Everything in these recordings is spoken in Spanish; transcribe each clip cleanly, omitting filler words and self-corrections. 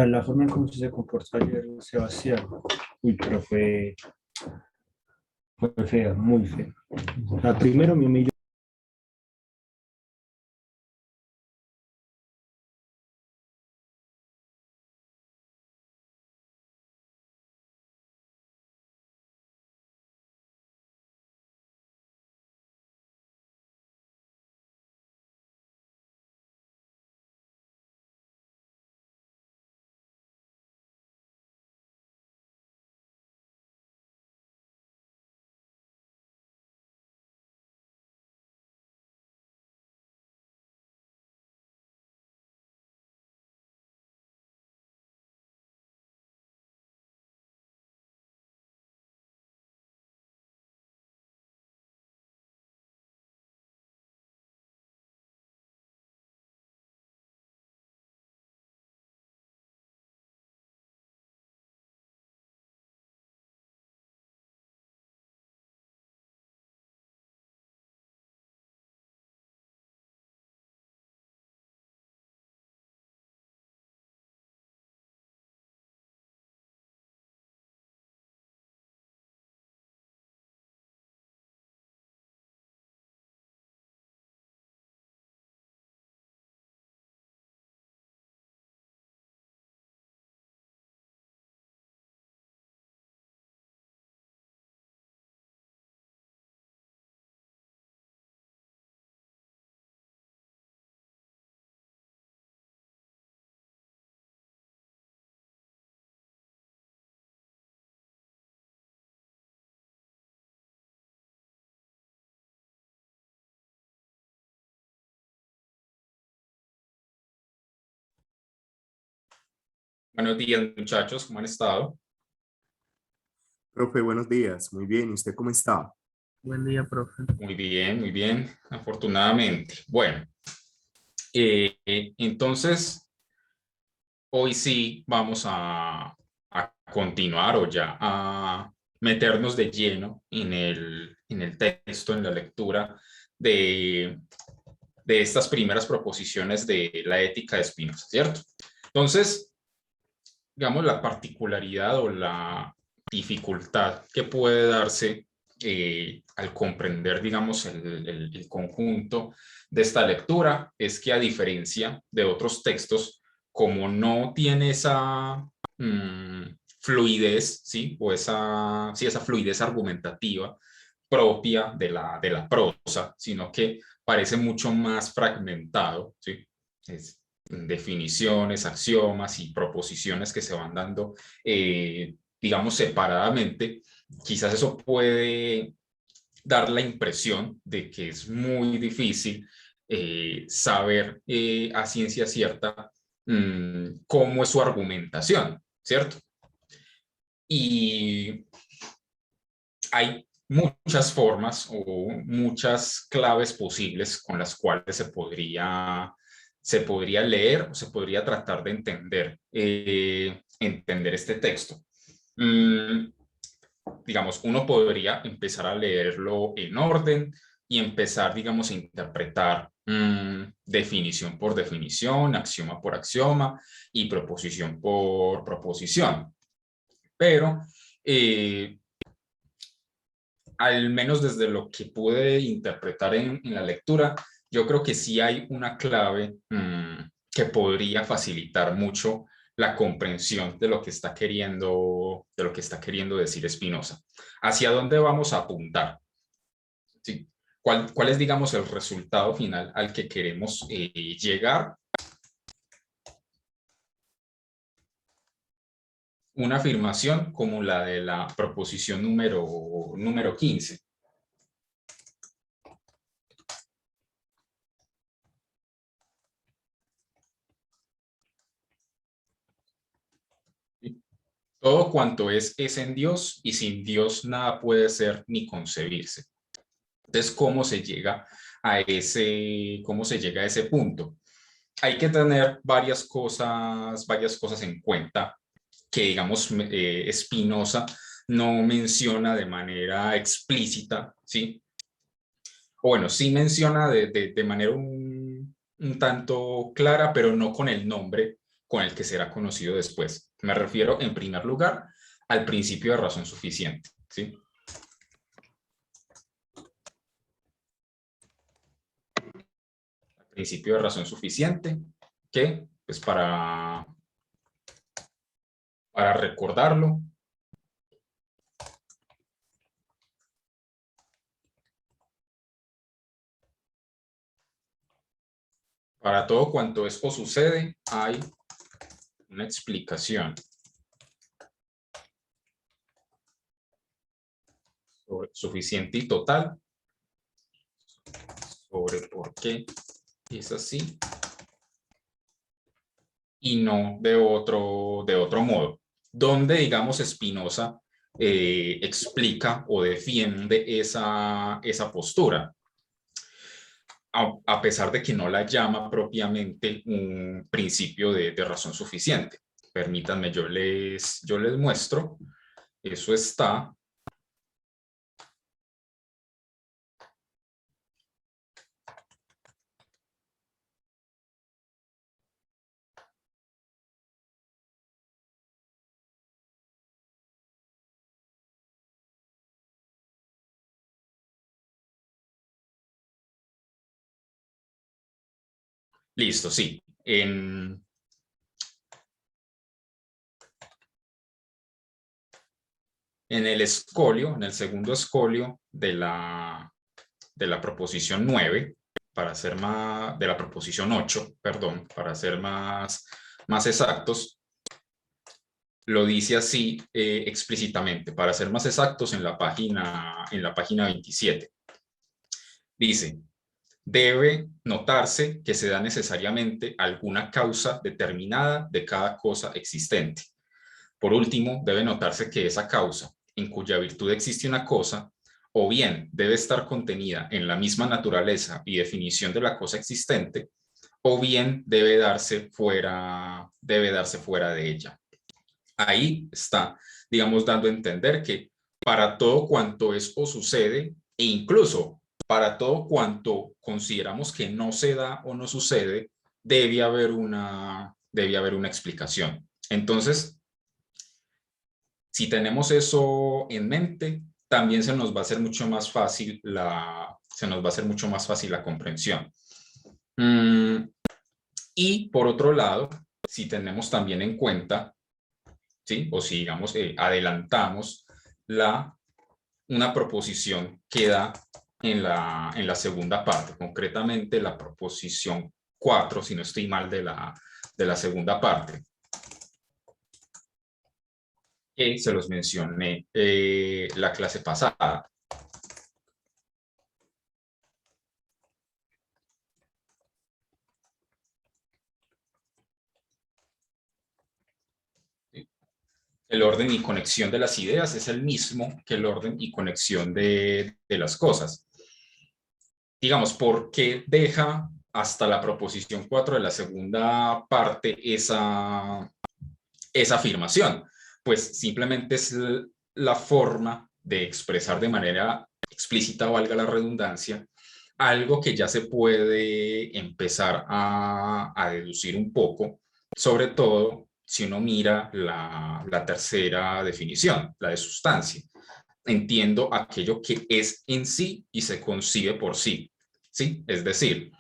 La forma en cómo se comportó ayer Sebastián, uy, pero fue fea, muy fea. Primero me humilló. Buenos días, muchachos, ¿cómo han estado? Profe, buenos días. Muy bien. ¿Y usted cómo está? Buen día, profe. Muy bien, afortunadamente. Bueno, entonces hoy sí vamos a continuar o ya a meternos de lleno en el texto, en la lectura de, de estas primeras proposiciones de la ética de Spinoza, ¿cierto? Entonces, digamos, la particularidad o la dificultad que puede darse al comprender, digamos, el conjunto de esta lectura es que a diferencia de otros textos, como no tiene esa fluidez, ¿sí? O esa fluidez argumentativa propia de la prosa, sino que parece mucho más fragmentado, ¿sí? Es, definiciones, axiomas y proposiciones que se van dando, digamos, separadamente, quizás eso puede dar la impresión de que es muy difícil saber a ciencia cierta cómo es su argumentación, ¿cierto? Y hay muchas formas o muchas claves posibles con las cuales se podría leer o se podría tratar de entender este texto. Digamos, uno podría empezar a leerlo en orden y empezar, digamos, a interpretar definición por definición, axioma por axioma y proposición por proposición. Pero al menos desde lo que pude interpretar en la lectura, yo creo que sí hay una clave que podría facilitar mucho la comprensión de lo que está queriendo decir Spinoza. ¿Hacia dónde vamos a apuntar? ¿Sí? ¿Cuál es, digamos, el resultado final al que queremos llegar? Una afirmación como la de la proposición número 15. Todo cuanto es en Dios y sin Dios nada puede ser ni concebirse. Entonces, ¿cómo se llega a ese punto? Hay que tener varias cosas en cuenta que, digamos, Spinoza no menciona de manera explícita, ¿sí? O bueno, sí menciona de manera un tanto clara, pero no con el nombre con el que será conocido después. Me refiero, en primer lugar, al principio de razón suficiente, ¿sí? Al principio de razón suficiente, que, pues para recordarlo, para todo cuanto es o sucede, hay una explicación suficiente y total sobre por qué es así y no de otro modo. Donde, digamos, Spinoza explica o defiende esa postura, a pesar de que no la llama propiamente un principio de razón suficiente. Permítanme, yo les muestro. Eso está listo, sí. En el escolio, en el segundo escolio de la proposición 9, para ser más, de la proposición 8, perdón, para ser más exactos, lo dice así explícitamente, para ser más exactos en la página 27. Dice: debe notarse que se da necesariamente alguna causa determinada de cada cosa existente. Por último, debe notarse que esa causa, en cuya virtud existe una cosa, o bien debe estar contenida en la misma naturaleza y definición de la cosa existente, o bien debe darse fuera de ella. Ahí está, digamos, dando a entender que para todo cuanto es o sucede, e incluso para todo cuanto consideramos que no se da o no sucede, debe haber una explicación. Entonces, si tenemos eso en mente, también se nos va a hacer mucho más fácil la comprensión. Y por otro lado, si tenemos también en cuenta, ¿sí? O si, digamos, adelantamos una proposición que da en la segunda parte, concretamente la proposición 4, si no estoy mal, de la segunda parte, que se los mencioné la clase pasada. El orden y conexión de las ideas es el mismo que el orden y conexión de las cosas. Digamos, ¿por qué deja hasta la proposición 4 de la segunda parte esa afirmación? Pues simplemente es la forma de expresar de manera explícita, valga la redundancia, algo que ya se puede empezar a deducir un poco, sobre todo si uno mira la tercera definición, la de sustancia. Entiendo aquello que es en sí y se concibe por sí, ¿sí? Es decir,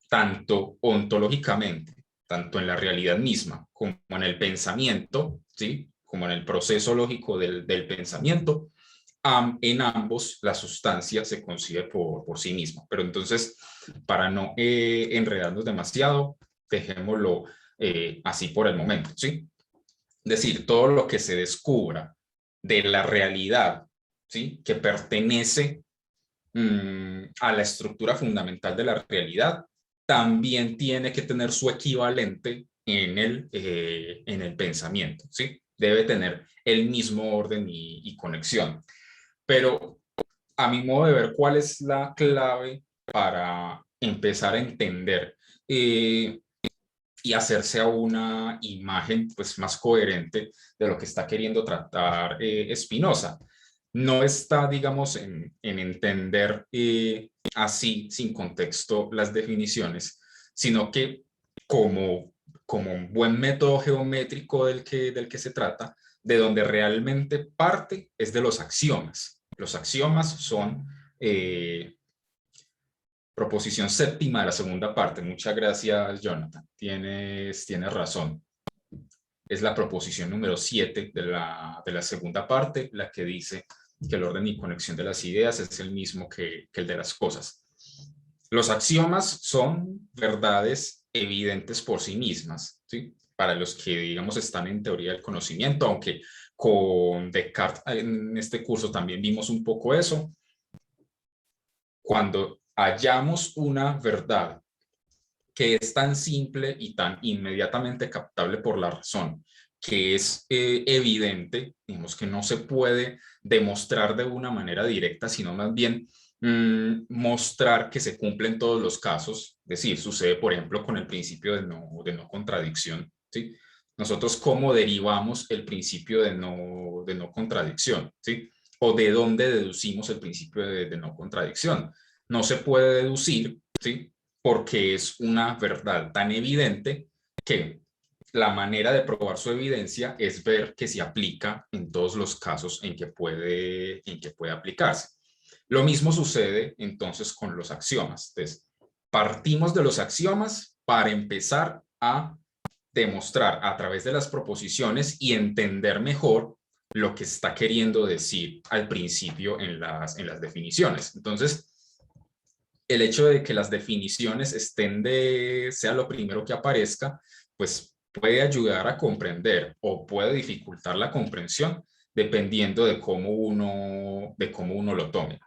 tanto ontológicamente, tanto en la realidad misma como en el pensamiento, ¿sí? Como en el proceso lógico del pensamiento, en ambos la sustancia se concibe por sí misma. Pero entonces, para no enredarnos demasiado, dejémoslo así por el momento, ¿sí? Es decir, todo lo que se descubra de la realidad, ¿sí? Que pertenece a la estructura fundamental de la realidad, también tiene que tener su equivalente en el pensamiento, ¿sí? Debe tener el mismo orden y conexión. Pero a mi modo de ver, ¿cuál es la clave para empezar a entender y hacerse a una imagen pues, más coherente de lo que está queriendo tratar Spinoza? No está, digamos, en entender así, sin contexto, las definiciones, sino que como como un buen método geométrico del que se trata, de donde realmente parte es de los axiomas. Los axiomas son proposición séptima de la segunda parte. Muchas gracias, Jonathan. Tienes razón. Es la proposición número 7 de la segunda parte, la que dice que el orden y conexión de las ideas es el mismo que el de las cosas. Los axiomas son verdades evidentes por sí mismas, ¿sí? Para los que, digamos, están en teoría del conocimiento, aunque con Descartes en este curso también vimos un poco eso. Cuando hallamos una verdad que es tan simple y tan inmediatamente captable por la razón, que es evidente, digamos que no se puede demostrar de una manera directa, sino más bien mostrar que se cumplen todos los casos. Es decir, sucede, por ejemplo, con el principio de no contradicción, ¿sí? Nosotros, ¿cómo derivamos el principio de no contradicción? ¿Sí? ¿O de dónde deducimos el principio de no contradicción? No se puede deducir, ¿sí? Porque es una verdad tan evidente que la manera de probar su evidencia es ver que se aplica en todos los casos en que puede aplicarse. Lo mismo sucede entonces con los axiomas. Entonces, partimos de los axiomas para empezar a demostrar a través de las proposiciones y entender mejor lo que está queriendo decir al principio en las definiciones. Entonces, el hecho de que las definiciones sea lo primero que aparezca, pues puede ayudar a comprender o puede dificultar la comprensión dependiendo de cómo uno lo tome.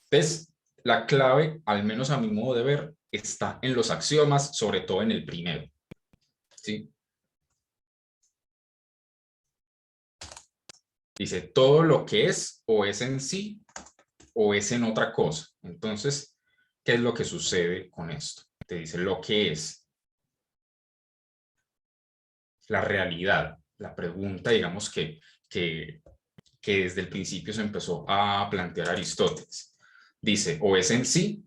Entonces, la clave, al menos a mi modo de ver, está en los axiomas, sobre todo en el primero, ¿sí? Dice, todo lo que es o es en sí o es en otra cosa. Entonces, ¿qué es lo que sucede con esto? Te dice lo que es la realidad. La pregunta, digamos, que desde el principio se empezó a plantear Aristóteles. Dice, o es en sí,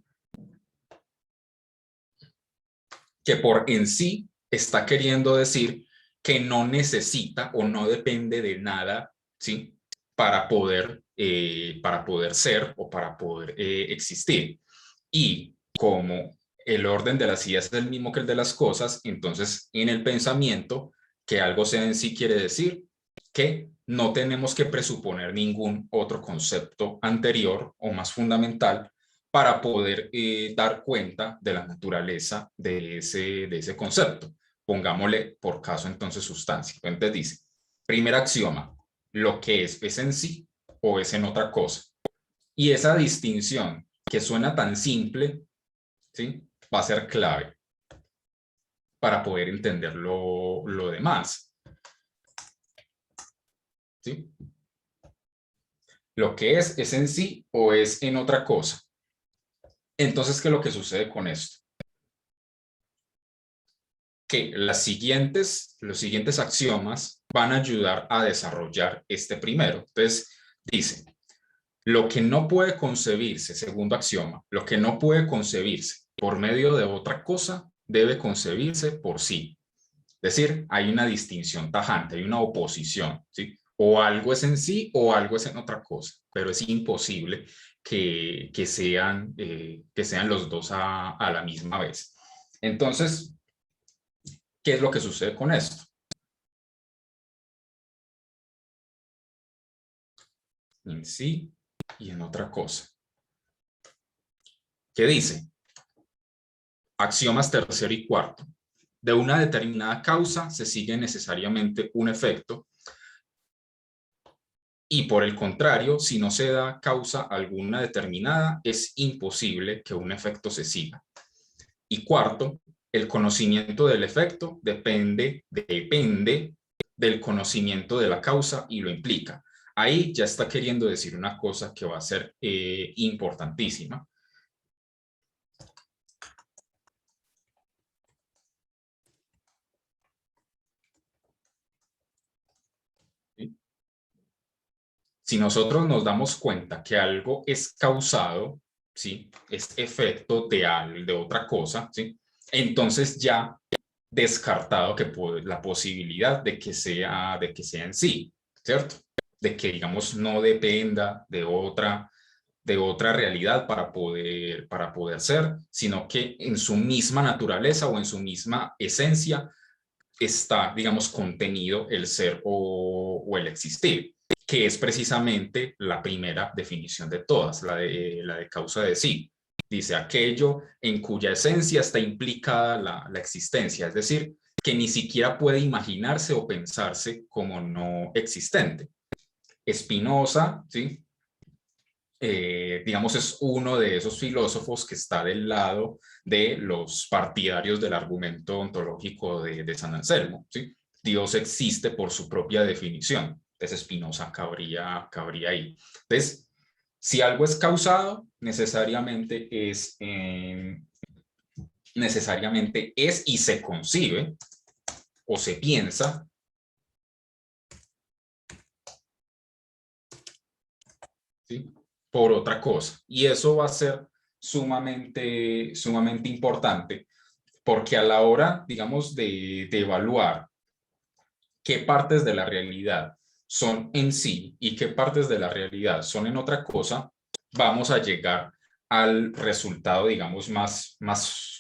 que por en sí está queriendo decir que no necesita o no depende de nada, ¿sí? Para poder ser o para poder existir. Y como el orden de las ideas es el mismo que el de las cosas, entonces en el pensamiento, que algo sea en sí quiere decir que no tenemos que presuponer ningún otro concepto anterior o más fundamental para poder dar cuenta de la naturaleza de ese concepto. Pongámosle por caso entonces sustancia. Entonces dice, primer axioma, lo que es en sí o es en otra cosa. Y esa distinción que suena tan simple, ¿sí? Va a ser clave para poder entender lo demás, ¿sí? Lo que es en sí o es en otra cosa. Entonces, ¿qué es lo que sucede con esto? Que los siguientes axiomas van a ayudar a desarrollar este primero. Entonces, dice, lo que no puede concebirse, segundo axioma, lo que no puede concebirse por medio de otra cosa, debe concebirse por sí. Es decir, hay una distinción tajante, hay una oposición, ¿sí? O algo es en sí o algo es en otra cosa, pero es imposible que sean los dos a la misma vez. Entonces, ¿qué es lo que sucede con esto? En sí y en otra cosa. ¿Qué dice? Axiomas tercero y cuarto. De una determinada causa se sigue necesariamente un efecto y por el contrario, si no se da causa alguna determinada, es imposible que un efecto se siga. Y cuarto, el conocimiento del efecto depende del conocimiento de la causa y lo implica. Ahí ya está queriendo decir una cosa que va a ser importantísima. Si nosotros nos damos cuenta que algo es causado, ¿sí? Es efecto de otra cosa, ¿sí? Entonces ya descartado la posibilidad de que sea en sí, ¿cierto? De que, digamos, no dependa de otra realidad para poder ser, sino que en su misma naturaleza o en su misma esencia está, digamos, contenido el ser o el existir, que es precisamente la primera definición de todas, la de causa de sí. Dice aquello en cuya esencia está implicada la existencia, es decir, que ni siquiera puede imaginarse o pensarse como no existente. Spinoza, ¿sí? Digamos, es uno de esos filósofos que está del lado de los partidarios del argumento ontológico de San Anselmo, ¿sí? Dios existe por su propia definición. Entonces Spinoza cabría ahí. Entonces, si algo es causado, necesariamente es y se concibe o se piensa, ¿sí?, por otra cosa. Y eso va a ser sumamente importante, porque a la hora, digamos, de evaluar qué partes de la realidad son en sí y qué partes de la realidad son en otra cosa, vamos a llegar al resultado, digamos, más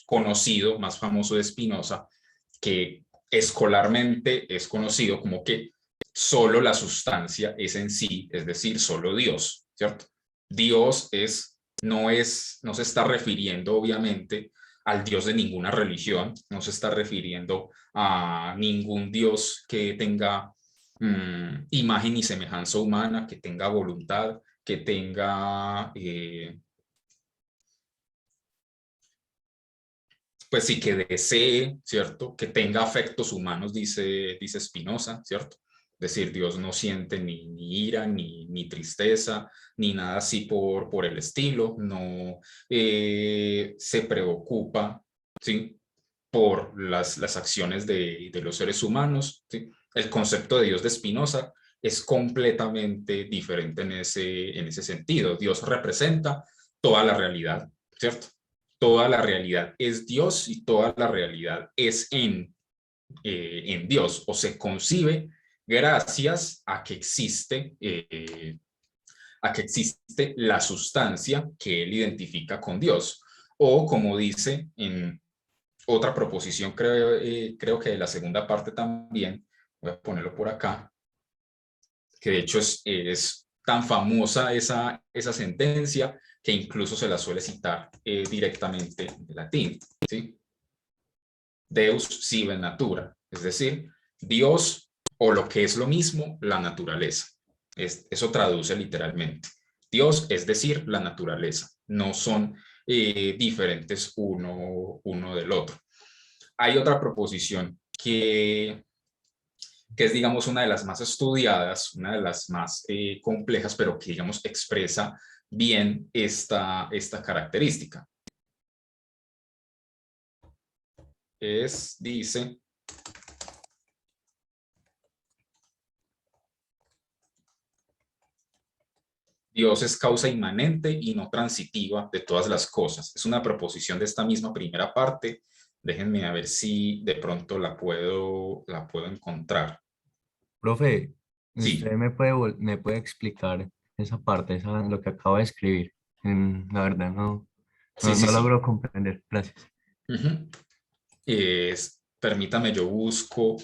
conocido, más famoso de Spinoza, que escolarmente es conocido como que solo la sustancia es en sí, es decir, solo Dios, ¿cierto? Dios no se está refiriendo, obviamente, al Dios de ninguna religión, no se está refiriendo a ningún Dios que tenga imagen y semejanza humana, que tenga voluntad, que tenga, pues sí, que desee, ¿cierto? Que tenga afectos humanos, dice Spinoza, ¿cierto? Es decir, Dios no siente ni ira, ni tristeza, ni nada así por el estilo, no se preocupa, ¿sí?, por las acciones de los seres humanos, ¿sí? El concepto de Dios de Spinoza es completamente diferente en ese sentido. Dios representa toda la realidad, ¿cierto? Toda la realidad es Dios y toda la realidad es en Dios, o se concibe gracias a que existe la sustancia que él identifica con Dios. O como dice en otra proposición, creo que de la segunda parte también, voy a ponerlo por acá, que de hecho es tan famosa esa sentencia que incluso se la suele citar directamente de latín, ¿sí? Deus sive natura, es decir, Dios, o lo que es lo mismo, la naturaleza. Eso traduce literalmente. Dios, es decir, la naturaleza. No son diferentes uno del otro. Hay otra proposición que es, digamos, una de las más estudiadas, una de las más complejas, pero que, digamos, expresa bien esta característica. Dice, Dios es causa inmanente y no transitiva de todas las cosas. Es una proposición de esta misma primera parte. Déjenme a ver si de pronto la puedo encontrar. Profe, ¿usted Sí, me puede explicar esa parte, lo que acaba de escribir? La verdad, sí, sí, no sí. logro comprender. Gracias. Uh-huh. Permítame, yo busco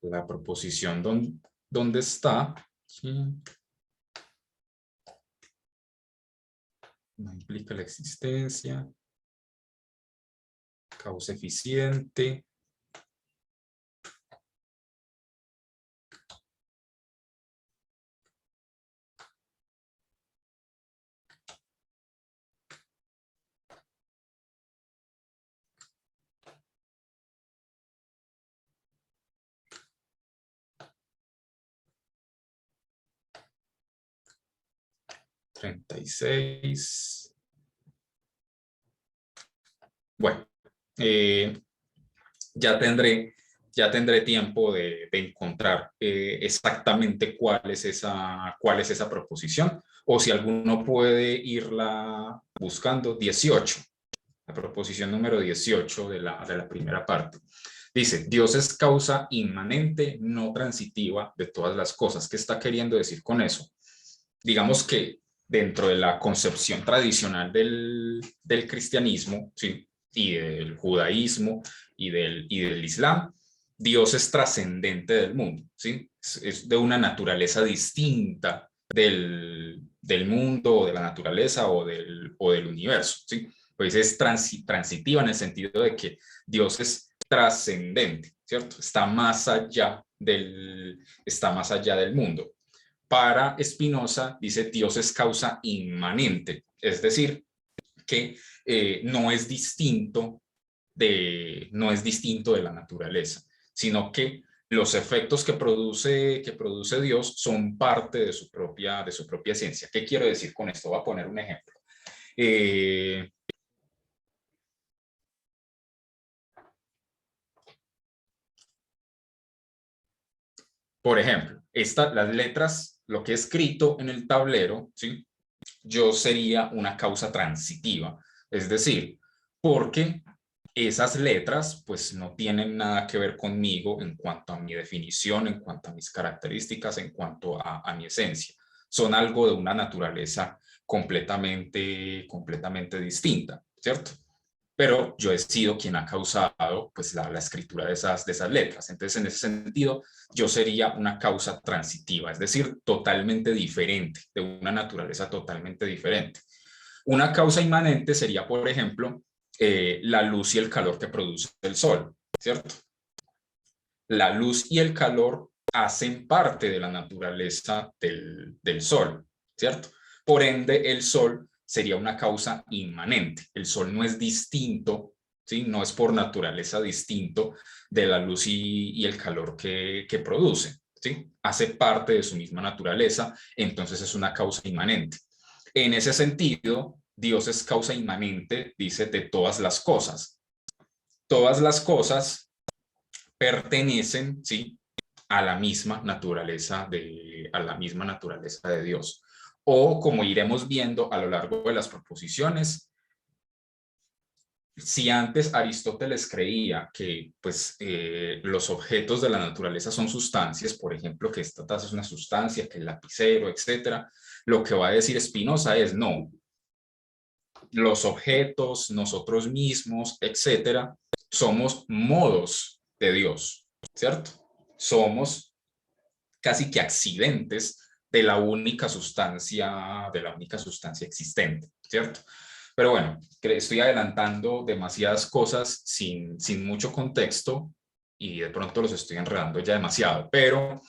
la proposición donde está. Sí. No implica la existencia. Causa eficiente. $36. Bueno, ya tendré tiempo de encontrar exactamente cuál es esa proposición, o si alguno puede irla buscando. 18. la proposición número 18 de la primera parte. Dice, Dios es causa inmanente, no transitiva de todas las cosas. ¿Qué está queriendo decir con eso? Digamos que dentro de la concepción tradicional del cristianismo, ¿sí?, y del judaísmo y del islam, Dios es trascendente del mundo, ¿sí? Es de una naturaleza distinta del mundo o de la naturaleza o del universo, ¿sí? Pues es transitiva en el sentido de que Dios es trascendente, ¿cierto? Está más allá del mundo. Para Spinoza, dice, Dios es causa inmanente, es decir, que no es distinto de la naturaleza, sino que los efectos que produce Dios son parte de su propia esencia. ¿Qué quiero decir con esto? Voy a poner un ejemplo. Por ejemplo, las letras, lo que he escrito en el tablero, ¿sí?, yo sería una causa transitiva, es decir, porque esas letras pues no tienen nada que ver conmigo en cuanto a mi definición, en cuanto a mis características, en cuanto a mi esencia. Son algo de una naturaleza completamente distinta, ¿cierto? Pero yo he sido quien ha causado pues la escritura de esas letras. Entonces, en ese sentido, yo sería una causa transitiva, es decir, totalmente diferente, de una naturaleza totalmente diferente. Una causa inmanente sería, por ejemplo, la luz y el calor que produce el sol, ¿cierto? La luz y el calor hacen parte de la naturaleza del sol, ¿cierto? Por ende, el sol sería una causa inmanente. El sol no es distinto, ¿sí? No es por naturaleza distinto de la luz y el calor que produce, ¿sí? Hace parte de su misma naturaleza, entonces es una causa inmanente. En ese sentido, Dios es causa inmanente, dice, de todas las cosas. Todas las cosas pertenecen, ¿sí?, a la misma naturaleza de Dios. O, como iremos viendo a lo largo de las proposiciones, si antes Aristóteles creía que pues, los objetos de la naturaleza son sustancias, por ejemplo, que esta taza es una sustancia, que el lapicero, etcétera, lo que va a decir Spinoza es no. Los objetos, nosotros mismos, etcétera, somos modos de Dios, ¿cierto? Somos casi que accidentes de la única sustancia existente, ¿cierto? Pero bueno, estoy adelantando demasiadas cosas sin mucho contexto y de pronto los estoy enredando ya demasiado, pero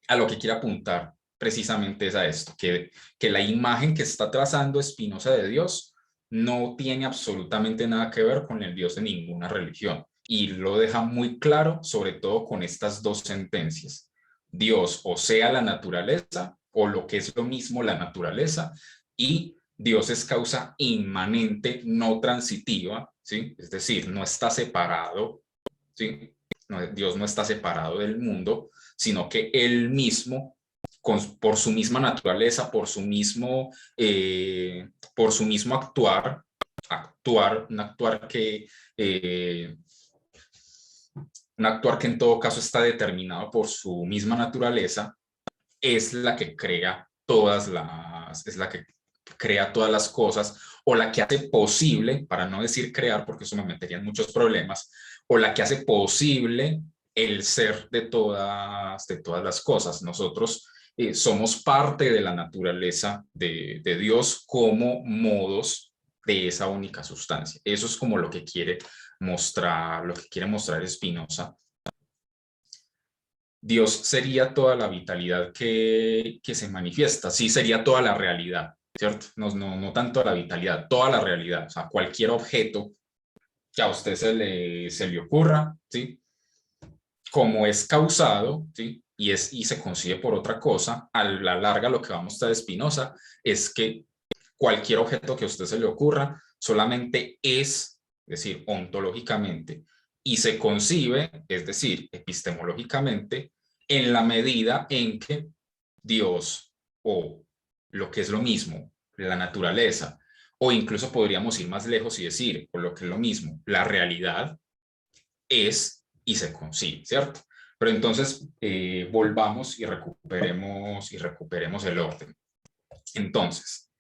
a lo que quiero apuntar precisamente es a esto, que la imagen que está trazando Spinoza de Dios no tiene absolutamente nada que ver con el Dios de ninguna religión. Y lo deja muy claro, sobre todo con estas dos sentencias. Dios, o sea, la naturaleza, o lo que es lo mismo la naturaleza, y Dios es causa inmanente, no transitiva, ¿sí? Es decir, no está separado, ¿sí? No, Dios no está separado del mundo, sino que Él mismo, por su misma naturaleza, por su mismo actuar, un actuar que en todo caso está determinado por su misma naturaleza, es la que crea todas las cosas, o la que hace posible, para no decir crear, porque eso me metería en muchos problemas, o la que hace posible el ser de todas las cosas. Nosotros somos parte de la naturaleza de Dios como modos de esa única sustancia. Eso es como lo que quiere mostrar Spinoza. Dios sería toda la vitalidad que se manifiesta, sí, sería toda la realidad, ¿cierto? No tanto la vitalidad, toda la realidad, o sea, cualquier objeto que a usted se le ocurra, ¿sí? Como es causado, ¿sí? Y se concibe por otra cosa, a la larga lo que va a mostrar Spinoza es que cualquier objeto que a usted se le ocurra solamente es decir, ontológicamente, y se concibe, es decir, epistemológicamente, en la medida en que Dios, o lo que es lo mismo, la naturaleza, O incluso podríamos ir más lejos y decir, por lo que es lo mismo, la realidad es y se consigue, ¿cierto? Pero entonces volvamos y recuperemos el orden. Entonces,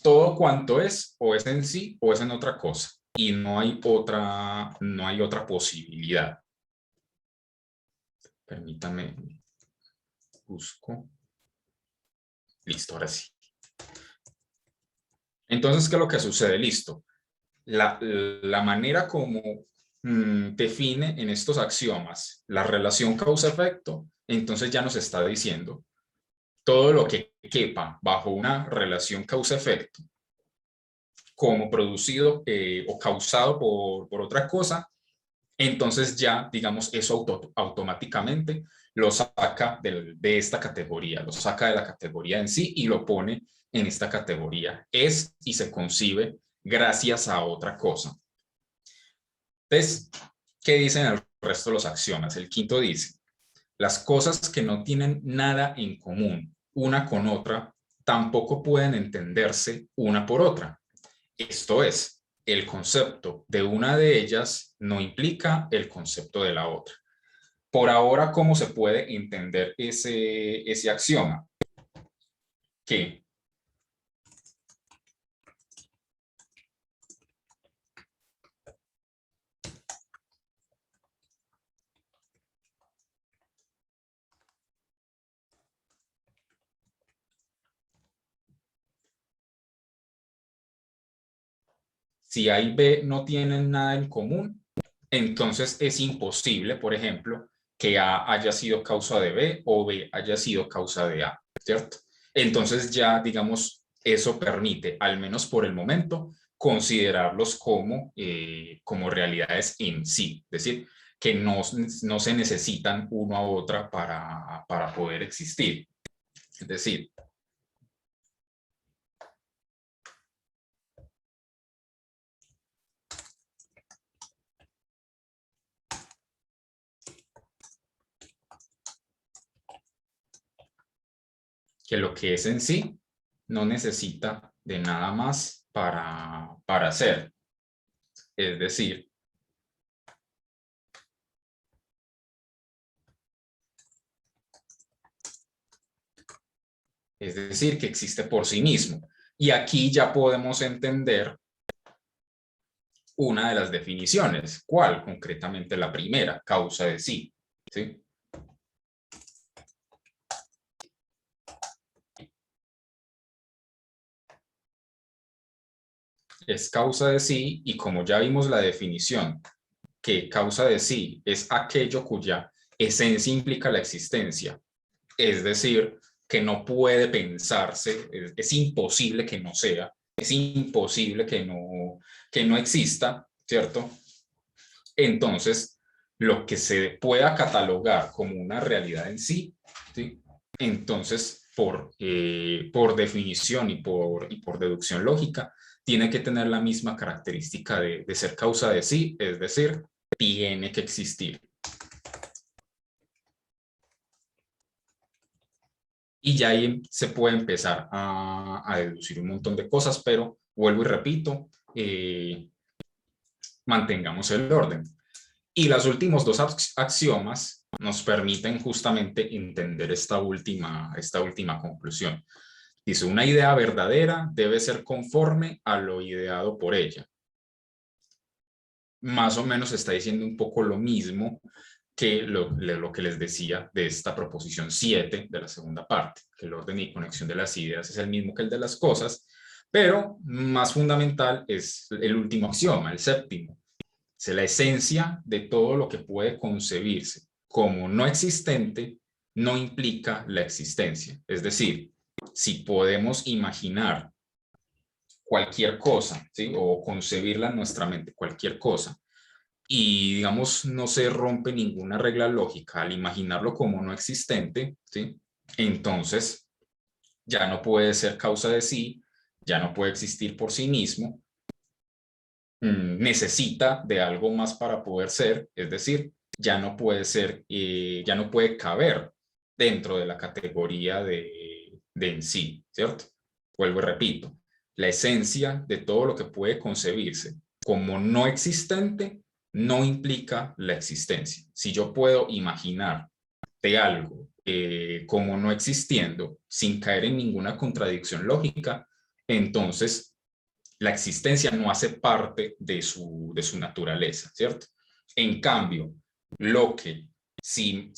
todo cuanto es, o es en sí o es en otra cosa. Y no hay otra posibilidad. Permítame, busco. Listo, ahora sí. Entonces, ¿qué es lo que sucede? Listo. La manera como define en estos axiomas la relación causa-efecto, entonces ya nos está diciendo todo lo que quepa bajo una relación causa-efecto como producido o causado por otra cosa, entonces ya, digamos, eso automáticamente lo saca de esta categoría, lo saca de la categoría en sí y lo pone en esta categoría. Es y se concibe gracias a otra cosa. Entonces, ¿qué dicen el resto de los axiomas? El quinto dice, las cosas que no tienen nada en común una con otra tampoco pueden entenderse una por otra. Esto es, el concepto de una de ellas no implica el concepto de la otra. Por ahora, ¿cómo se puede entender ese axioma? Que si A y B no tienen nada en común, entonces es imposible, por ejemplo, que A haya sido causa de B o B haya sido causa de A, ¿cierto? Entonces ya, digamos, eso permite, al menos por el momento, considerarlos como realidades en sí, es decir, que no se necesitan uno a otra para poder existir. Es decir, que lo que es en sí no necesita de nada más para ser. Es decir, que existe por sí mismo. Y aquí ya podemos entender una de las definiciones. ¿Cuál? Concretamente la primera, causa de sí. ¿Sí? Es causa de sí y como ya vimos la definición, que causa de sí es aquello cuya esencia implica la existencia. Es decir, que no puede pensarse, es imposible que no sea, es imposible que no exista, ¿cierto? Entonces, lo que se pueda catalogar como una realidad en sí, ¿sí? Entonces, por definición y por deducción lógica, tiene que tener la misma característica de ser causa de sí, es decir, tiene que existir. Y ya ahí se puede empezar a deducir un montón de cosas, pero vuelvo y repito, mantengamos el orden. Y los últimos dos axiomas nos permiten justamente entender esta última conclusión. Dice, una idea verdadera debe ser conforme a lo ideado por ella. Más o menos está diciendo un poco lo mismo que lo que les decía de esta proposición 7 de la segunda parte, que el orden y conexión de las ideas es el mismo que el de las cosas, pero más fundamental es el último axioma, el séptimo. Es la esencia de todo lo que puede concebirse como no existente no implica la existencia. Es decir, si podemos imaginar cualquier cosa, ¿sí? O concebirla en nuestra mente, cualquier cosa, y digamos no se rompe ninguna regla lógica al imaginarlo como no existente, ¿sí? Entonces ya no puede ser causa de sí, ya no puede existir por sí mismo, necesita de algo más para poder ser, es decir, ya no puede ser, ya no puede caber dentro de la categoría de en sí, ¿cierto? Vuelvo y repito, la esencia de todo lo que puede concebirse como no existente no implica la existencia. Si yo puedo imaginar de algo como no existiendo sin caer en ninguna contradicción lógica, entonces la existencia no hace parte de su naturaleza, ¿cierto? En cambio, lo que si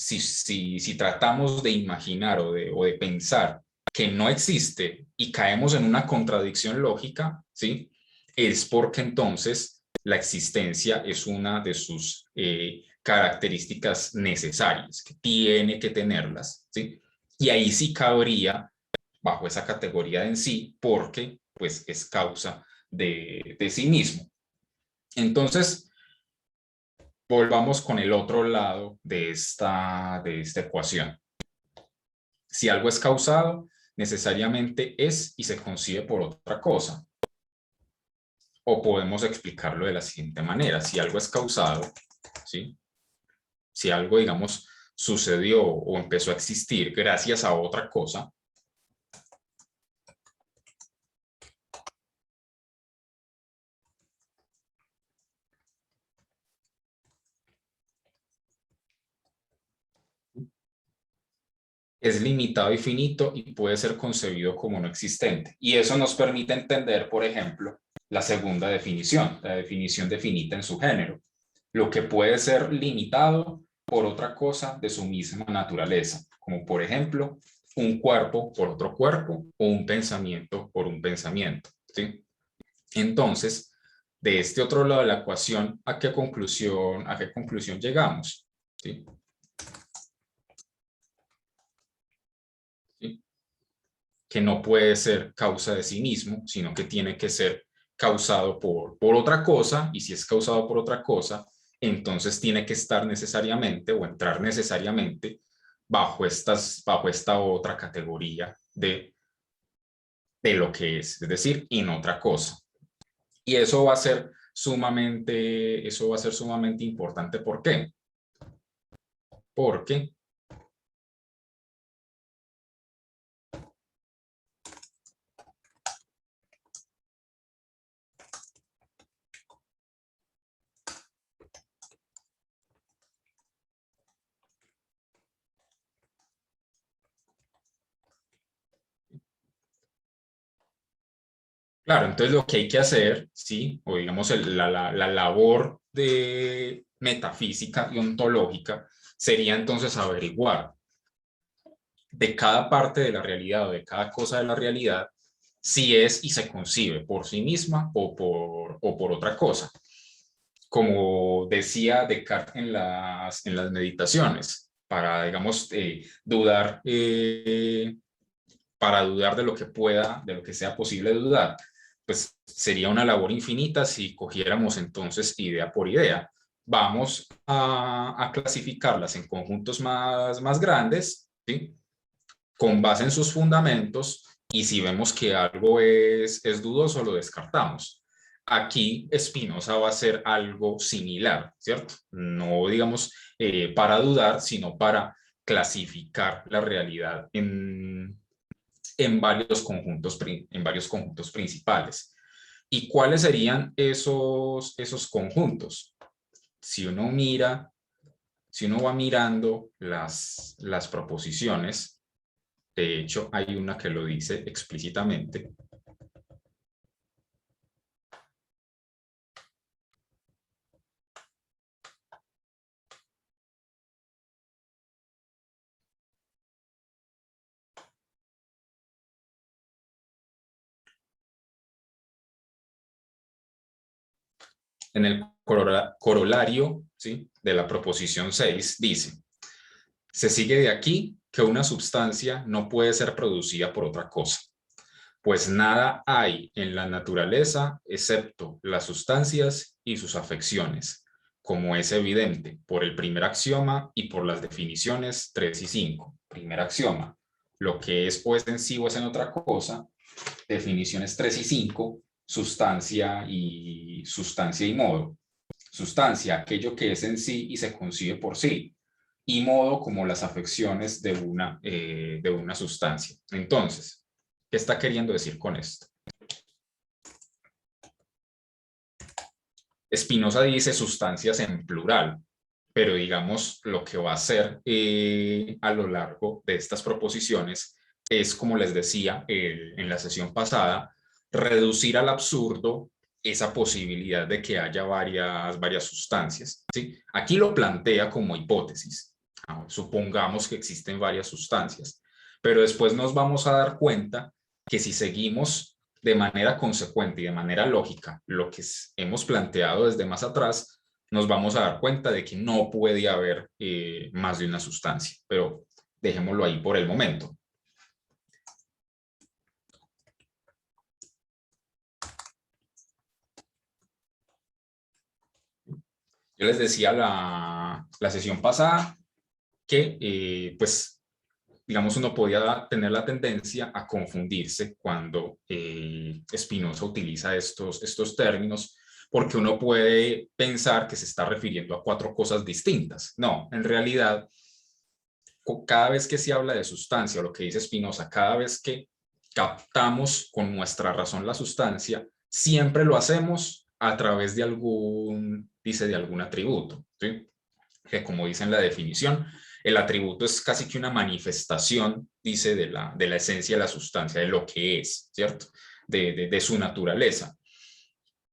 tratamos de imaginar o de pensar que no existe y caemos en una contradicción lógica, ¿sí? Es porque entonces la existencia es una de sus características necesarias, que tiene que tenerlas, ¿sí? Y ahí sí cabría bajo esa categoría en sí, porque pues es causa de sí mismo. Entonces, volvamos con el otro lado de esta ecuación. Si algo es causado, necesariamente es y se concibe por otra cosa. O podemos explicarlo de la siguiente manera. Si algo es causado, ¿sí? Si algo, digamos, sucedió o empezó a existir gracias a otra cosa, es limitado y finito y puede ser concebido como no existente. Y eso nos permite entender, por ejemplo, la segunda definición, la definición de finita en su género, lo que puede ser limitado por otra cosa de su misma naturaleza, como por ejemplo, un cuerpo por otro cuerpo o un pensamiento por un pensamiento, ¿sí? Entonces, de este otro lado de la ecuación, ¿a qué conclusión llegamos? ¿Sí? ¿Sí? Que no puede ser causa de sí mismo, sino que tiene que ser causado por otra cosa, y si es causado por otra cosa, entonces tiene que estar necesariamente o entrar necesariamente bajo esta otra categoría de lo que es decir, en otra cosa. Y eso va a ser sumamente importante. ¿Por qué? Porque claro, entonces lo que hay que hacer, ¿sí? O digamos la labor de metafísica y ontológica sería entonces averiguar de cada parte de la realidad o de cada cosa de la realidad si es y se concibe por sí misma o por otra cosa. Como decía Descartes en las meditaciones, para, digamos, dudar, para dudar de lo que pueda, de lo que sea posible dudar, pues sería una labor infinita si cogiéramos entonces idea por idea. Vamos a clasificarlas en conjuntos más grandes, ¿sí? Con base en sus fundamentos, y si vemos que algo es dudoso, lo descartamos. Aquí Spinoza va a hacer algo similar, ¿cierto? No digamos para dudar, sino para clasificar la realidad en varios conjuntos principales. ¿Y cuáles serían esos conjuntos? Si uno va mirando las proposiciones, de hecho hay una que lo dice explícitamente. En el corolario, ¿sí?, de la proposición 6 dice: se sigue de aquí que una sustancia no puede ser producida por otra cosa, pues nada hay en la naturaleza excepto las sustancias y sus afecciones, como es evidente por el primer axioma y por las definiciones 3 y 5. Primer axioma: lo que es o es en sí o es en otra cosa. Definiciones 3 y 5, sustancia y modo. Sustancia, aquello que es en sí y se concibe por sí. y modo como las afecciones de una sustancia. Entonces, ¿qué está queriendo decir con esto? Spinoza dice sustancias en plural, pero digamos lo que va a hacer a lo largo de estas proposiciones es, como les decía en la sesión pasada, reducir al absurdo esa posibilidad de que haya varias sustancias, ¿sí? Aquí lo plantea como hipótesis. Supongamos que existen varias sustancias, pero después nos vamos a dar cuenta que si seguimos de manera consecuente y de manera lógica lo que hemos planteado desde más atrás, nos vamos a dar cuenta de que no puede haber más de una sustancia, pero dejémoslo ahí por el momento. Yo les decía la sesión pasada que, pues, digamos, uno podía tener la tendencia a confundirse cuando Spinoza utiliza estos términos, porque uno puede pensar que se está refiriendo a 4 cosas distintas. No, en realidad, cada vez que se habla de sustancia, lo que dice Spinoza, cada vez que captamos con nuestra razón la sustancia, siempre lo hacemos a través de de algún atributo, ¿sí? Que como dice en la definición, el atributo es casi que una manifestación, dice, de la esencia de la sustancia, de lo que es, ¿cierto? De su naturaleza.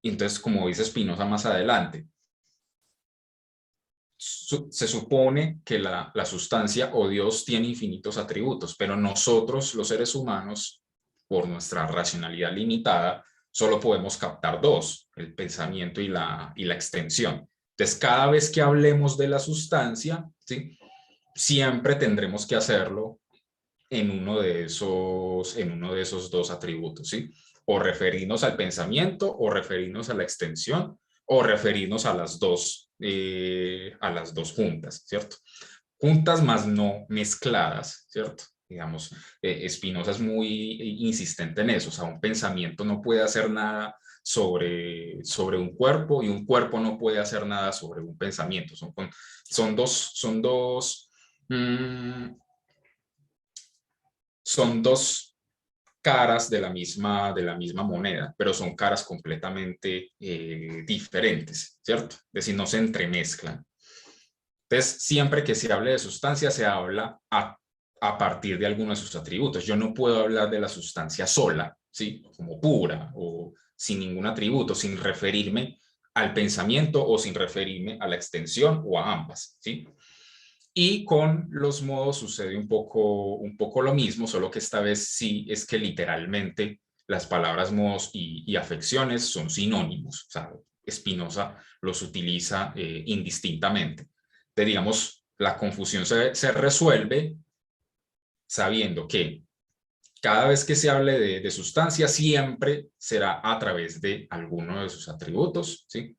Y entonces, como dice Spinoza más adelante, se supone que la sustancia o Dios tiene infinitos atributos, pero nosotros, los seres humanos, por nuestra racionalidad limitada, solo podemos captar 2, el pensamiento y la extensión. Entonces, cada vez que hablemos de la sustancia, ¿sí?, siempre tendremos que hacerlo en uno de esos 2 atributos, ¿sí? O referirnos al pensamiento, o referirnos a la extensión, o referirnos a las dos juntas, ¿cierto? Juntas más no mezcladas, ¿cierto? Digamos, Spinoza es muy insistente en eso, o sea, un pensamiento no puede hacer nada sobre un cuerpo y un cuerpo no puede hacer nada sobre un pensamiento. Son dos caras de la misma moneda, pero son caras completamente diferentes, ¿cierto? Es decir, no se entremezclan. Entonces, siempre que se hable de sustancia, se habla a partir de alguno de sus atributos. Yo no puedo hablar de la sustancia sola, ¿sí?, como pura o sin ningún atributo, sin referirme al pensamiento o sin referirme a la extensión o a ambas, ¿sí? Y con los modos sucede un poco lo mismo, solo que esta vez sí es que literalmente las palabras modos y afecciones son sinónimos. O sea, Spinoza los utiliza indistintamente. Entonces, digamos, la confusión se resuelve sabiendo que cada vez que se hable de sustancia siempre será a través de alguno de sus atributos, ¿sí?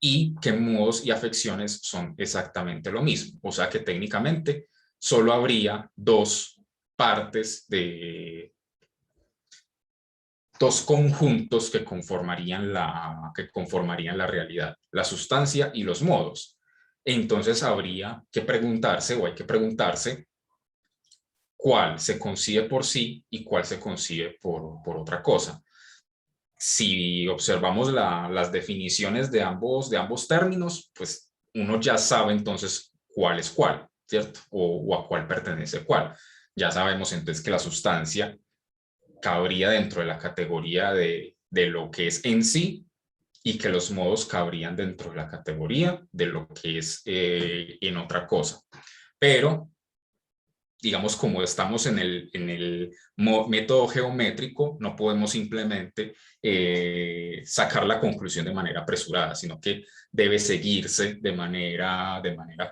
Y que modos y afecciones son exactamente lo mismo. O sea que técnicamente solo habría 2 partes dos conjuntos que conformarían la realidad, la sustancia y los modos. Entonces habría que preguntarse, o hay que preguntarse, cuál se concibe por sí y cuál se concibe por otra cosa. Si observamos las definiciones de ambos términos, pues uno ya sabe entonces cuál es cuál, ¿cierto? O a cuál pertenece cuál. Ya sabemos entonces que la sustancia cabría dentro de la categoría de lo que es en sí, y que los modos cabrían dentro de la categoría de lo que es en otra cosa. Pero digamos, como estamos en el método geométrico, no podemos simplemente sacar la conclusión de manera apresurada, sino que debe seguirse de manera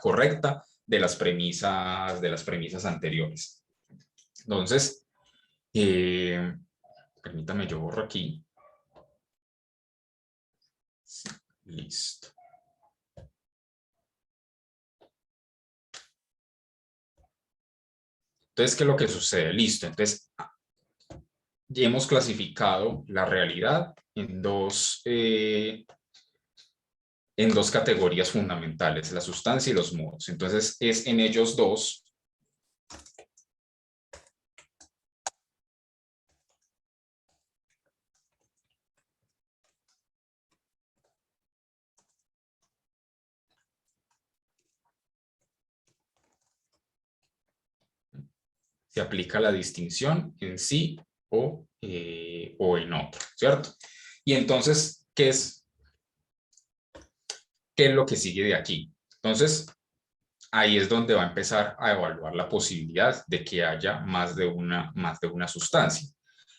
correcta de las premisas anteriores. Entonces, permítame, yo borro aquí. Sí, listo. Entonces, ¿qué es lo que sucede? Listo. Entonces, ya hemos clasificado la realidad en en dos categorías fundamentales, la sustancia y los modos. Entonces es en ellos dos se aplica la distinción en sí o en otro, ¿cierto? Y entonces, ¿qué es lo que sigue de aquí? Entonces, ahí es donde va a empezar a evaluar la posibilidad de que haya más de una sustancia.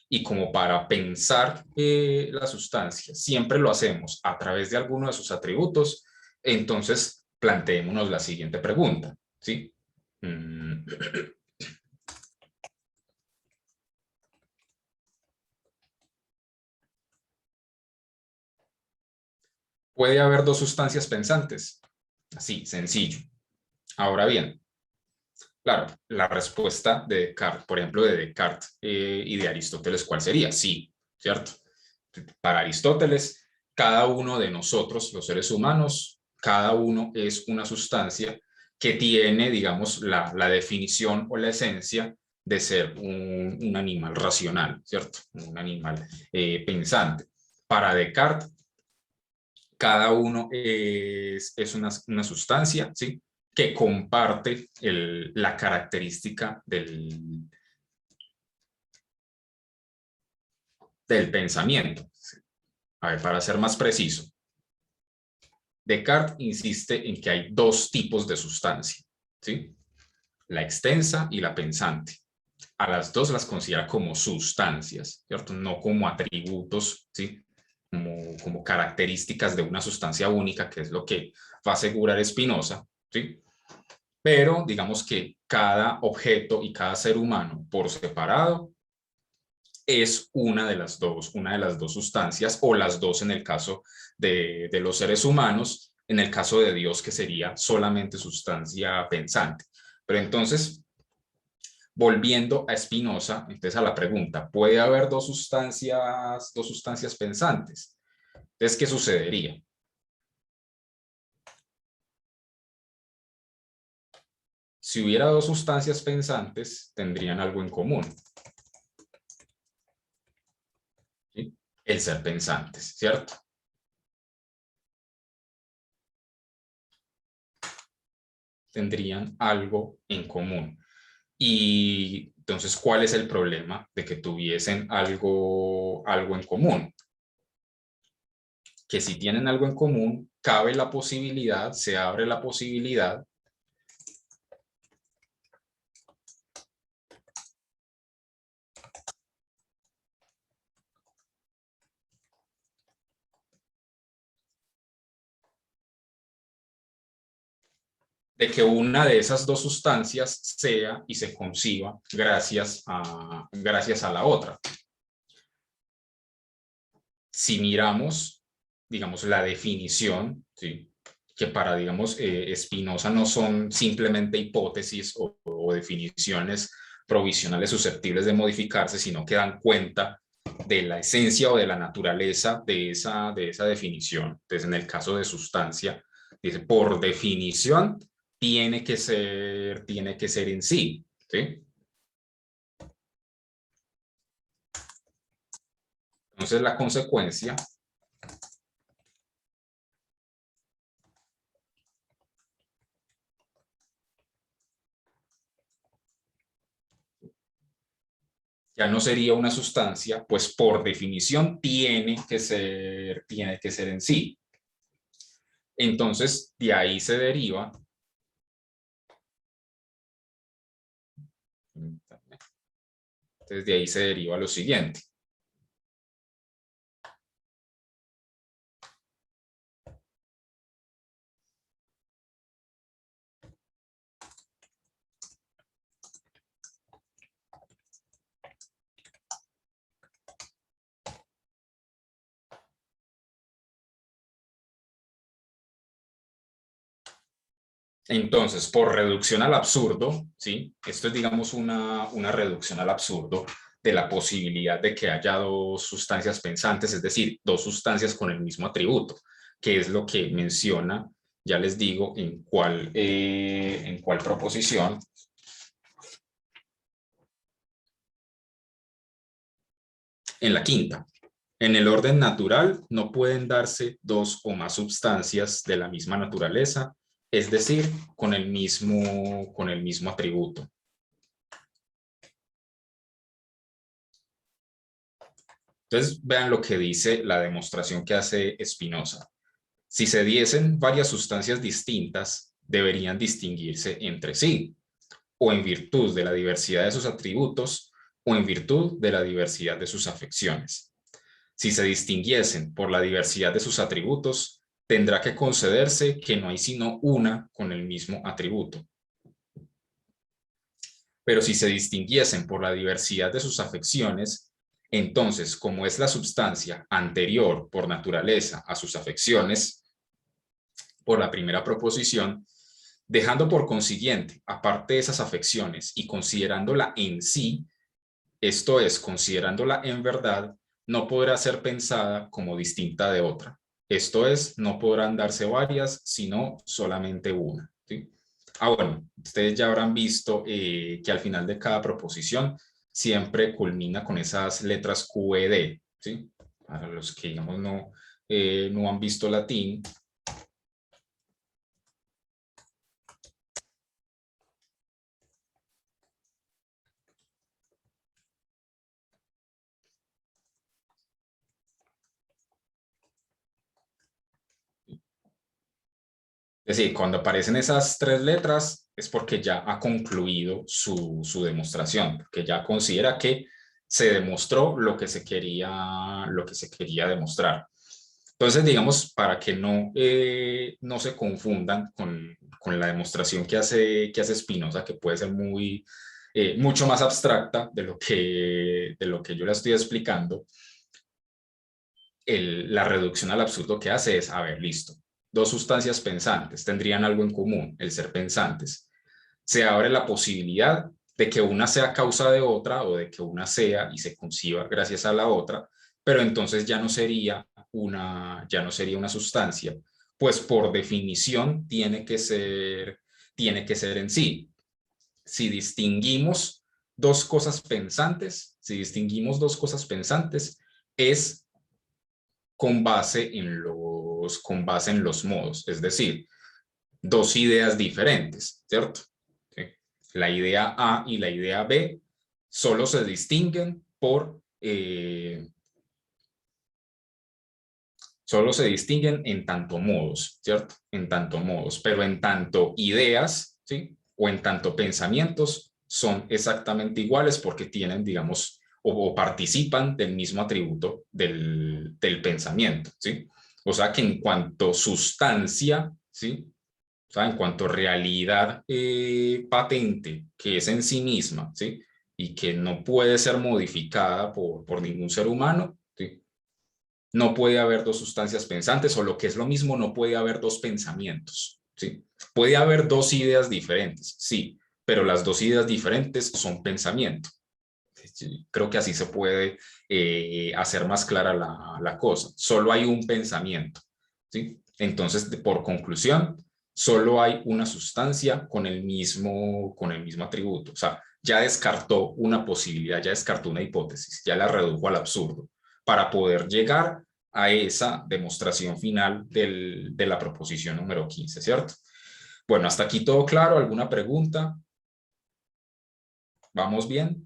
Y como para pensar la sustancia, siempre lo hacemos a través de alguno de sus atributos, entonces planteémonos la siguiente pregunta, ¿sí? ¿Puede haber dos sustancias pensantes? Así, sencillo. Ahora bien, claro, la respuesta de Descartes, por ejemplo, de Descartes y de Aristóteles, ¿cuál sería? Sí, ¿cierto? Para Aristóteles, cada uno de nosotros, los seres humanos, cada uno es una sustancia que tiene, digamos, la definición o la esencia de ser un animal racional, ¿cierto? Un animal pensante. Para Descartes, cada uno es una sustancia, ¿sí? Que comparte la característica del pensamiento. A ver, para ser más preciso, Descartes insiste en que hay dos tipos de sustancia, ¿sí? La extensa y la pensante. A las dos las considera como sustancias, ¿cierto? No como atributos, ¿sí? Como características de una sustancia única, que es lo que va a asegurar Spinoza, ¿sí? Pero digamos que cada objeto y cada ser humano por separado es una de las dos sustancias, o las dos en el caso de los seres humanos, en el caso de Dios, que sería solamente sustancia pensante. Pero entonces, volviendo a Spinoza, entonces a la pregunta, ¿puede haber dos sustancias pensantes? Entonces, ¿qué sucedería? Si hubiera dos sustancias pensantes, tendrían algo en común. ¿Sí? El ser pensantes, ¿cierto? Tendrían algo en común. Y entonces, ¿cuál es el problema de que tuviesen algo en común? Que si tienen algo en común, cabe la posibilidad, se abre la posibilidad de que una de esas dos sustancias sea y se conciba gracias a la otra. Si miramos, digamos, la definición, ¿sí? Que para, digamos, Spinoza no son simplemente hipótesis o definiciones provisionales susceptibles de modificarse, sino que dan cuenta de la esencia o de la naturaleza de esa definición. Entonces, en el caso de sustancia, dice, por definición, tiene que ser en sí, ¿sí? Entonces, la consecuencia ya no sería una sustancia, pues por definición tiene que ser en sí. Entonces, de ahí se deriva lo siguiente. Entonces, por reducción al absurdo, ¿sí? Esto es, digamos, una reducción al absurdo de la posibilidad de que haya dos sustancias pensantes, es decir, dos sustancias con el mismo atributo. que es lo que menciona, ya les digo, en cuál proposición. En la quinta. En el orden natural no pueden darse dos o más sustancias de la misma naturaleza, es decir, con el mismo atributo. Entonces, vean lo que dice la demostración que hace Spinoza. Si se diesen varias sustancias distintas, deberían distinguirse entre sí, o en virtud de la diversidad de sus atributos, o en virtud de la diversidad de sus afecciones. Si se distinguiesen por la diversidad de sus atributos, tendrá que concederse que no hay sino una con el mismo atributo. Pero si se distinguiesen por la diversidad de sus afecciones, entonces, como es la sustancia anterior por naturaleza a sus afecciones, por la primera proposición, dejando por consiguiente, aparte de esas afecciones y considerándola en sí, esto es, considerándola en verdad, no podrá ser pensada como distinta de otra. Esto es, no podrán darse varias, sino solamente una. ¿Sí? Bueno, ustedes ya habrán visto que al final de cada proposición siempre culmina con esas letras Q, E, D. ¿Sí? Para los que, digamos, no han visto latín, es decir, cuando aparecen esas tres letras es porque ya ha concluido su demostración, porque ya considera que se demostró lo que se quería demostrar. Entonces, digamos, para que no se confundan con la demostración que hace Spinoza, que puede ser mucho más abstracta de lo que yo le estoy explicando, la reducción al absurdo que hace es, a ver, listo, dos sustancias pensantes tendrían algo en común, el ser pensantes. Se abre la posibilidad de que una sea causa de otra o de que una sea y se conciba gracias a la otra, pero entonces ya no sería una sustancia, pues por definición tiene que ser en sí. Si distinguimos dos cosas pensantes, es con base en los modos, es decir, dos ideas diferentes, ¿cierto? ¿Sí? La idea A y la idea B solo se distinguen en tanto modos, ¿cierto? En tanto modos, pero en tanto ideas, ¿sí? O en tanto pensamientos son exactamente iguales porque tienen, digamos, o participan del mismo atributo del pensamiento, ¿sí? O sea que en cuanto sustancia, ¿sí? O sea, en cuanto realidad patente, que es en sí misma, ¿sí? Y que no puede ser modificada por ningún ser humano, ¿sí? No puede haber dos sustancias pensantes, o lo que es lo mismo, no puede haber dos pensamientos, ¿sí? Puede haber dos ideas diferentes, sí, pero las dos ideas diferentes son pensamiento. Creo que así se puede hacer más clara la cosa. Solo hay un pensamiento, ¿sí? Entonces, por conclusión, solo hay una sustancia con el mismo atributo. O sea, ya descartó una posibilidad, ya descartó una hipótesis, ya la redujo al absurdo para poder llegar a esa demostración final de la proposición número 15, ¿cierto? Bueno, hasta aquí todo claro. ¿Alguna pregunta? ¿Vamos bien?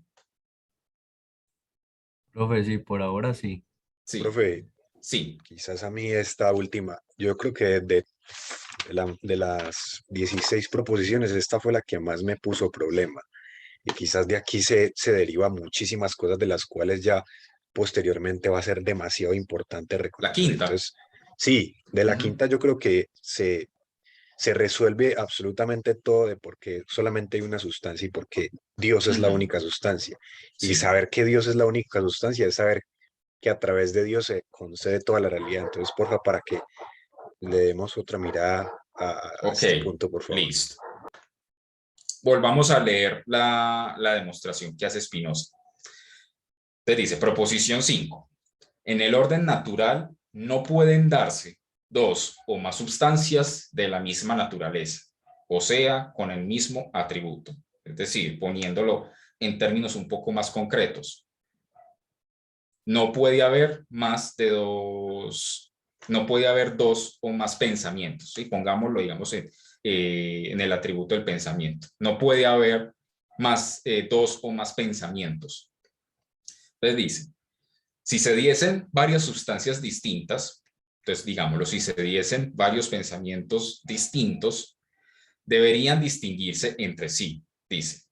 Profe, sí, por ahora sí. Sí, Profe, sí. quizás a mí esta última, yo creo que de las 16 proposiciones, esta fue la que más me puso problema. Y quizás de aquí se deriva muchísimas cosas de las cuales ya posteriormente va a ser demasiado importante La reconocer. quinta. Entonces, sí, de la Ujú. quinta yo creo que se resuelve absolutamente todo de por qué solamente hay una sustancia y por qué Dios es la Ujú. única sustancia. Y Sí. saber que Dios es la única sustancia es saber que a través de Dios se concede toda la realidad. Entonces, porfa, para que le demos otra mirada a Ok, este punto, por favor. listo. Volvamos a leer la demostración que hace Spinoza. Te dice, proposición 5. En el orden natural no pueden darse dos o más sustancias de la misma naturaleza, o sea, con el mismo atributo. Es decir, poniéndolo en términos un poco más concretos, no puede haber más de dos, no puede haber dos o más pensamientos, ¿sí? Pongámoslo, digamos, en el atributo del pensamiento. No puede haber más dos o más pensamientos. Entonces dice, si se diesen varias sustancias distintas, entonces digámoslo, si se diesen varios pensamientos distintos, deberían distinguirse entre sí, dice,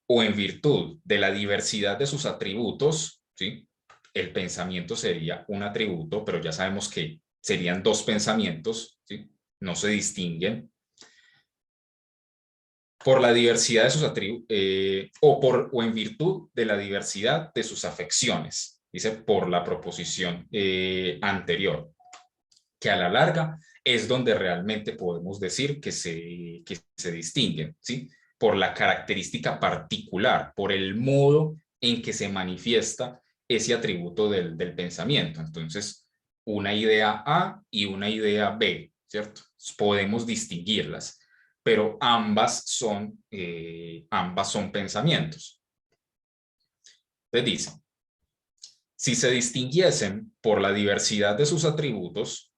o en virtud de la diversidad de sus atributos, ¿sí? El pensamiento sería un atributo, pero ya sabemos que serían dos pensamientos, ¿sí? No se distinguen. Por la diversidad de sus atributos, o en virtud de la diversidad de sus afecciones, dice por la proposición anterior, que a la larga es donde realmente podemos decir que se distinguen, ¿sí? Por la característica particular, por el modo en que se manifiesta ese atributo del pensamiento. Entonces, una idea A y una idea B, ¿cierto? Podemos distinguirlas, pero ambas son pensamientos. Entonces dice, si se distinguiesen por la diversidad de sus atributos,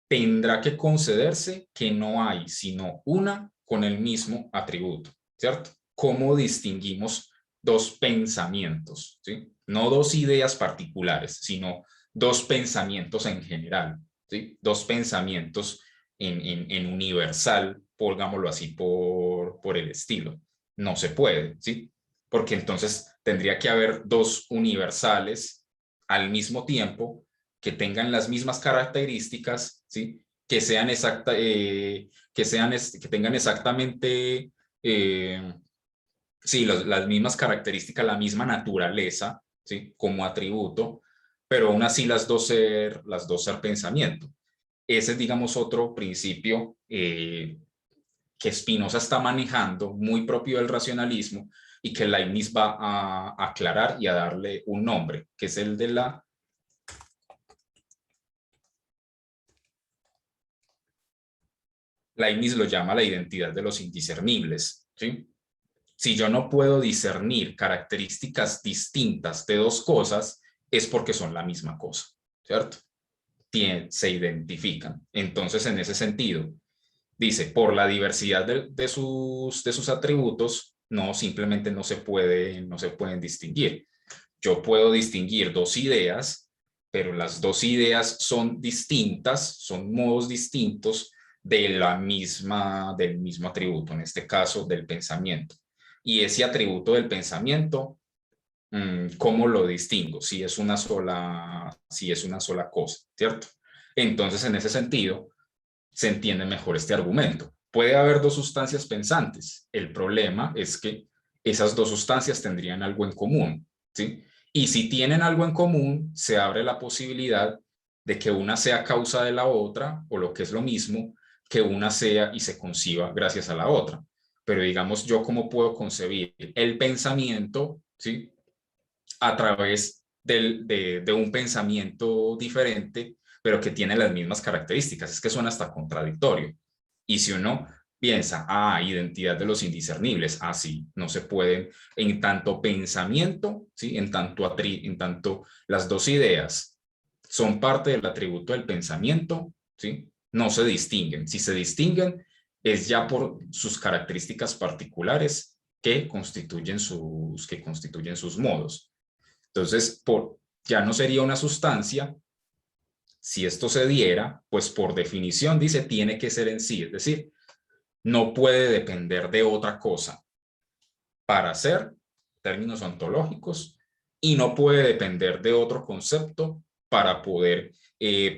tendrá que concederse que no hay sino una con el mismo atributo, ¿cierto? ¿Cómo distinguimos dos pensamientos? ¿Sí? No dos ideas particulares, sino dos pensamientos en general, ¿sí? Dos pensamientos en universal, pongámoslo así por el estilo. No se puede, ¿sí? Porque entonces tendría que haber dos universales al mismo tiempo que tengan las mismas características, ¿sí? Que sean que tengan exactamente sí, las mismas características, la misma naturaleza, ¿sí? Como atributo, pero aún así las dos ser pensamiento. Ese es, digamos, otro principio que Spinoza está manejando, muy propio del racionalismo, y que Leibniz va a aclarar y a darle un nombre, que es el de la Leibniz lo llama la identidad de los indiscernibles, ¿sí? Si yo no puedo discernir características distintas de dos cosas, es porque son la misma cosa, ¿cierto? Se identifican. Entonces, en ese sentido, dice, por la diversidad de sus atributos, no, simplemente no se pueden distinguir. Yo puedo distinguir dos ideas, pero las dos ideas son distintas, son modos distintos del mismo atributo, en este caso del pensamiento. Y ese atributo del pensamiento, ¿cómo lo distingo? Si es una sola cosa, ¿cierto? Entonces, en ese sentido, se entiende mejor este argumento. Puede haber dos sustancias pensantes. El problema es que esas dos sustancias tendrían algo en común, ¿sí? Y si tienen algo en común, se abre la posibilidad de que una sea causa de la otra, o lo que es lo mismo, que una sea y se conciba gracias a la otra. Pero digamos, yo cómo puedo concebir el pensamiento, ¿sí? A través de un pensamiento diferente, pero que tiene las mismas características. Es que suena hasta contradictorio. Y si uno piensa, identidad de los indiscernibles, sí, no se pueden, en tanto pensamiento, ¿sí? En tanto las dos ideas son parte del atributo del pensamiento, ¿sí? No se distinguen. Si se distinguen, es ya por sus características particulares que constituyen sus modos. Entonces, ya no sería una sustancia. Si esto se diera, pues por definición dice, tiene que ser en sí, es decir, no puede depender de otra cosa para ser, términos ontológicos, y no puede depender de otro concepto para poder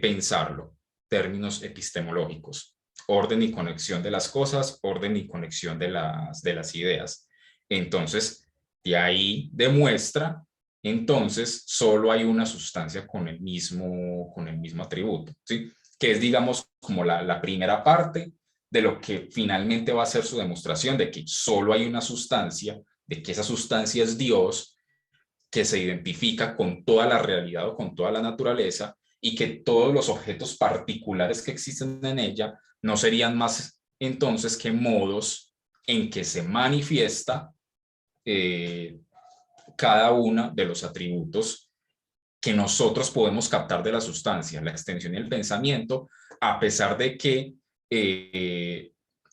pensarlo, términos epistemológicos, orden y conexión de las cosas, orden y conexión de las ideas. Entonces, de ahí demuestra, entonces, solo hay una sustancia con el mismo atributo, ¿sí? Que es, digamos, como la primera parte de lo que finalmente va a ser su demostración de que solo hay una sustancia, de que esa sustancia es Dios, que se identifica con toda la realidad o con toda la naturaleza, y que todos los objetos particulares que existen en ella no serían más entonces que modos en que se manifiesta cada uno de los atributos que nosotros podemos captar de la sustancia, la extensión y el pensamiento, a pesar de que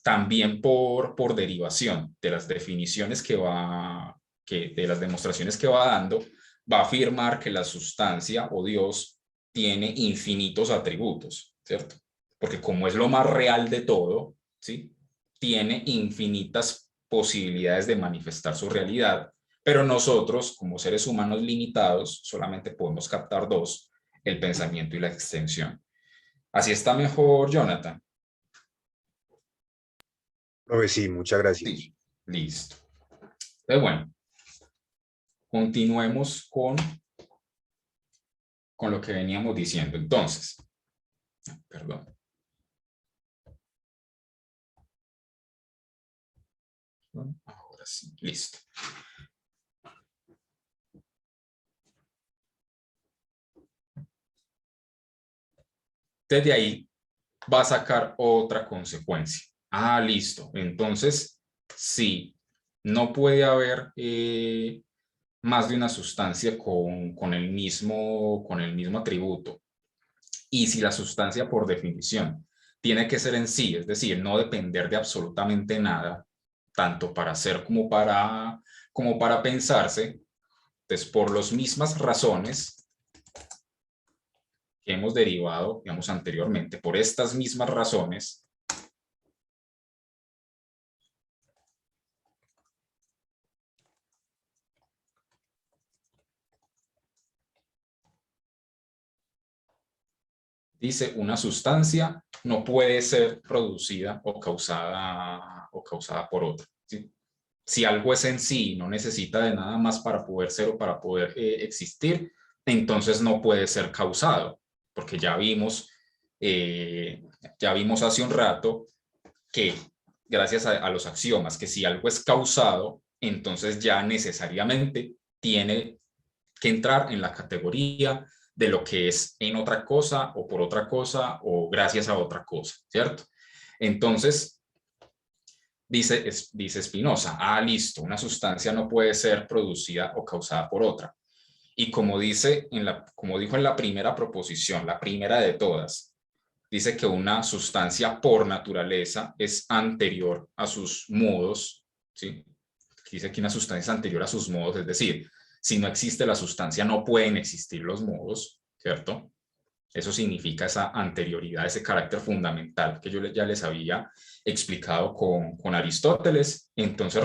también por derivación de las definiciones de las demostraciones que va dando, va a afirmar que la sustancia o Dios tiene infinitos atributos, ¿cierto? Porque como es lo más real de todo, ¿sí? Tiene infinitas posibilidades de manifestar su realidad, pero nosotros, como seres humanos limitados, solamente podemos captar dos, el pensamiento y la extensión. ¿Así está mejor, Jonathan? Profe, sí, muchas gracias. Sí, listo. Entonces, bueno, continuemos con lo que veníamos diciendo. Entonces, perdón. Ahora sí, listo. Desde ahí va a sacar otra consecuencia. Ah, listo. Entonces, sí, no puede haber más de una sustancia con el mismo atributo. Y si la sustancia, por definición, tiene que ser en sí, es decir, no depender de absolutamente nada, tanto para ser como para pensarse, pues por las mismas razones que hemos derivado, digamos, anteriormente, por estas mismas razones, dice, una sustancia no puede ser producida o causada por otra, ¿sí? Si algo es en sí, no necesita de nada más para poder ser o para poder existir, entonces no puede ser causado, porque ya vimos hace un rato que gracias a los axiomas, que si algo es causado, entonces ya necesariamente tiene que entrar en la categoría de lo que es en otra cosa o por otra cosa o gracias a otra cosa, ¿cierto? Entonces, dice Spinoza, listo, una sustancia no puede ser producida o causada por otra. Y como dijo en la primera proposición, la primera de todas, dice que una sustancia por naturaleza es anterior a sus modos, ¿sí? Dice que una sustancia es anterior a sus modos, es decir, si no existe la sustancia no pueden existir los modos, ¿cierto? Eso significa esa anterioridad, ese carácter fundamental que yo ya les había explicado con Aristóteles. Entonces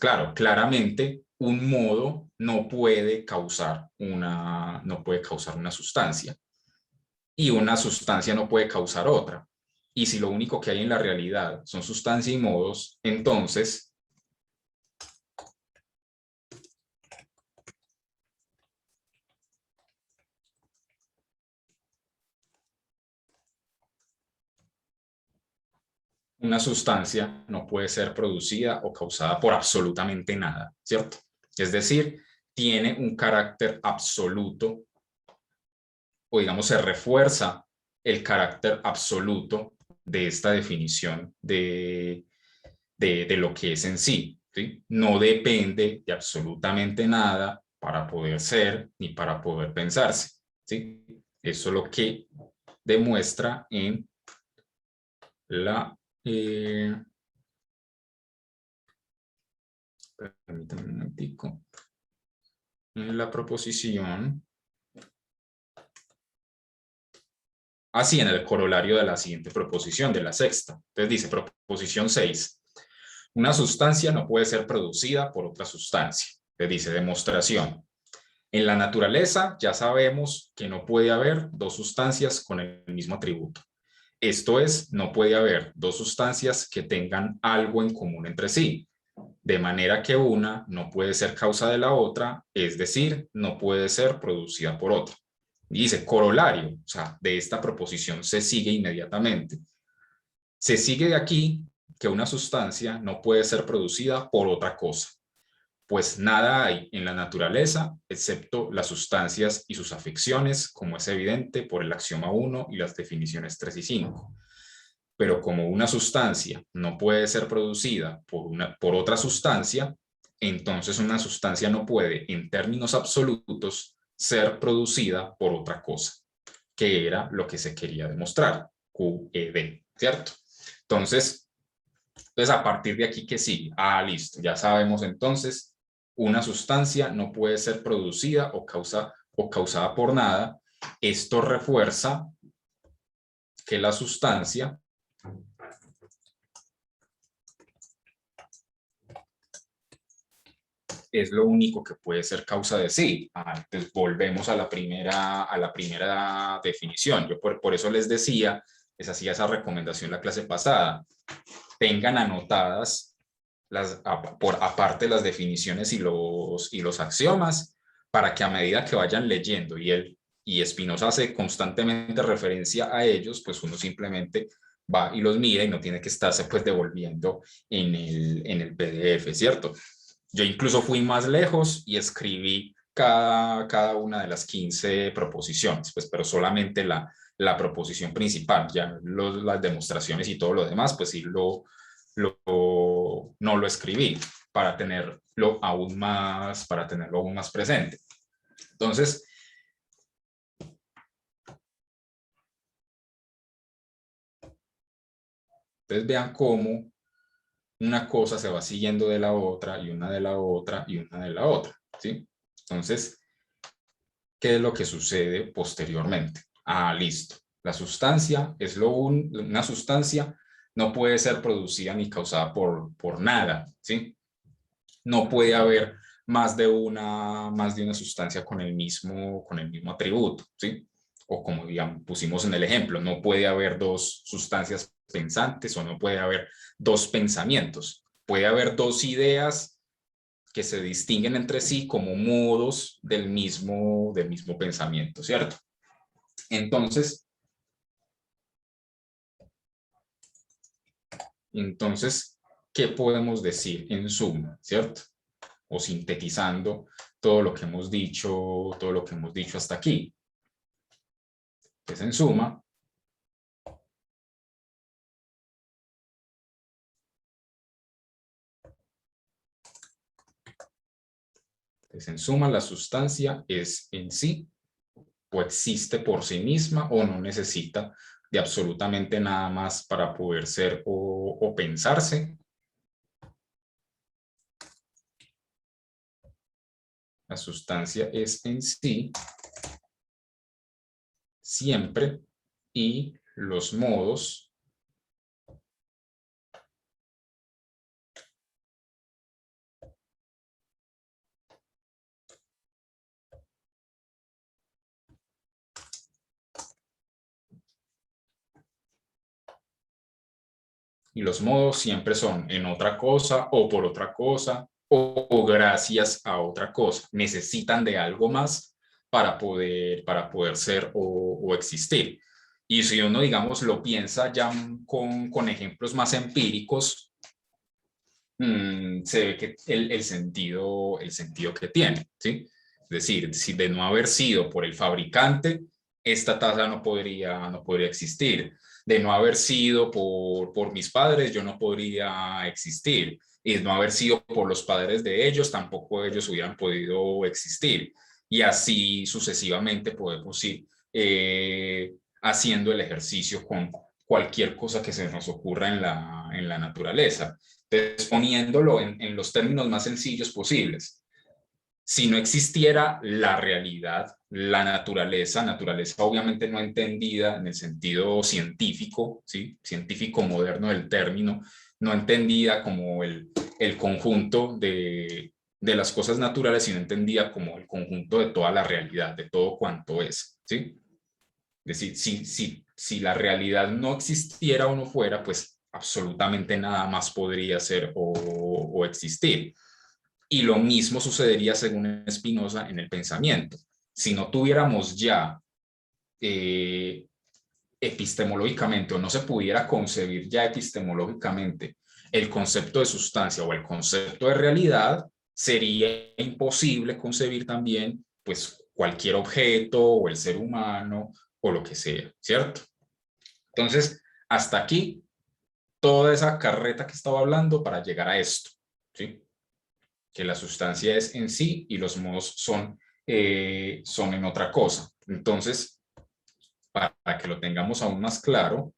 claro, claramente un modo no puede causar una sustancia y una sustancia no puede causar otra. Y si lo único que hay en la realidad son sustancia y modos, entonces una sustancia no puede ser producida o causada por absolutamente nada, ¿cierto? Es decir, tiene un carácter absoluto, o digamos se refuerza el carácter absoluto de esta definición de lo que es en sí, ¿sí? No depende de absolutamente nada para poder ser ni para poder pensarse, ¿sí? Eso es lo que demuestra en la permítanme un momentico, en la proposición, así en el corolario de la siguiente proposición, de la sexta. Entonces dice, proposición 6, una sustancia no puede ser producida por otra sustancia. Entonces dice, demostración. En la naturaleza ya sabemos que no puede haber dos sustancias con el mismo atributo. Esto es, no puede haber dos sustancias que tengan algo en común entre sí, de manera que una no puede ser causa de la otra, es decir, no puede ser producida por otra. Y dice corolario, o sea, de esta proposición se sigue inmediatamente. Se sigue de aquí que una sustancia no puede ser producida por otra cosa. pues nada hay en la naturaleza excepto las sustancias y sus afecciones, como es evidente por el axioma 1 y las definiciones 3 y 5. Pero como una sustancia no puede ser producida por otra sustancia, entonces una sustancia no puede, en términos absolutos, ser producida por otra cosa, que era lo que se quería demostrar, QED, ¿cierto? Entonces, a partir de aquí, ¿qué sigue? Listo, ya sabemos entonces, una sustancia no puede ser producida o causada por nada. Esto refuerza que la sustancia es lo único que puede ser causa de sí. Entonces volvemos a la primera definición. Yo por eso les decía, les hacía esa recomendación la clase pasada. Tengan anotadas aparte las definiciones y los axiomas, para que a medida que vayan leyendo y Spinoza hace constantemente referencia a ellos, pues uno simplemente va y los mira y no tiene que estarse pues devolviendo en el PDF, ¿cierto? Yo incluso fui más lejos y escribí cada una de las 15 proposiciones, pues, pero solamente la proposición principal, ya las demostraciones y todo lo demás, pues sí no lo escribí para tenerlo aún más presente. Entonces, vean cómo una cosa se va siguiendo de la otra y una de la otra y una de la otra, ¿sí? Entonces, ¿qué es lo que sucede posteriormente? Listo. La sustancia es una sustancia no puede ser producida ni causada por nada, ¿sí? No puede haber más de una sustancia con el mismo atributo, ¿sí? O como digamos, pusimos en el ejemplo, no puede haber dos sustancias pensantes o no puede haber dos pensamientos. Puede haber dos ideas que se distinguen entre sí como modos del mismo pensamiento, ¿cierto? Entonces, ¿qué podemos decir en suma, ¿cierto? O sintetizando todo lo que hemos dicho hasta aquí. Pues en suma, la sustancia es en sí o existe por sí misma o no necesita de absolutamente nada más para poder ser o pensarse. La sustancia es en sí siempre y los modos siempre son en otra cosa o por otra cosa o gracias a otra cosa. Necesitan de algo más para poder ser o existir. Y si uno, digamos, lo piensa ya con ejemplos más empíricos, se ve que el sentido que tiene, ¿sí? Es decir, si de no haber sido por el fabricante, esta taza no podría existir. De no haber sido por mis padres, yo no podría existir. Y de no haber sido por los padres de ellos, tampoco ellos hubieran podido existir. Y así sucesivamente podemos ir haciendo el ejercicio con cualquier cosa que se nos ocurra en la naturaleza. Entonces, poniéndolo en los términos más sencillos posibles, si no existiera la realidad, la naturaleza obviamente no entendida en el sentido científico, ¿sí? Científico moderno del término, no entendida como el conjunto de las cosas naturales, sino entendida como el conjunto de toda la realidad, de todo cuanto es, ¿sí? Es decir, si la realidad no existiera o no fuera, pues absolutamente nada más podría ser o existir. Y lo mismo sucedería, según Spinoza, en el pensamiento. Si no tuviéramos ya epistemológicamente, o no se pudiera concebir ya epistemológicamente el concepto de sustancia o el concepto de realidad, sería imposible concebir también, pues, cualquier objeto o el ser humano o lo que sea, ¿cierto? Entonces, hasta aquí, toda esa carreta que estaba hablando para llegar a esto, ¿sí? Que la sustancia es en sí y los modos son en otra cosa. Entonces, para que lo tengamos aún más claro,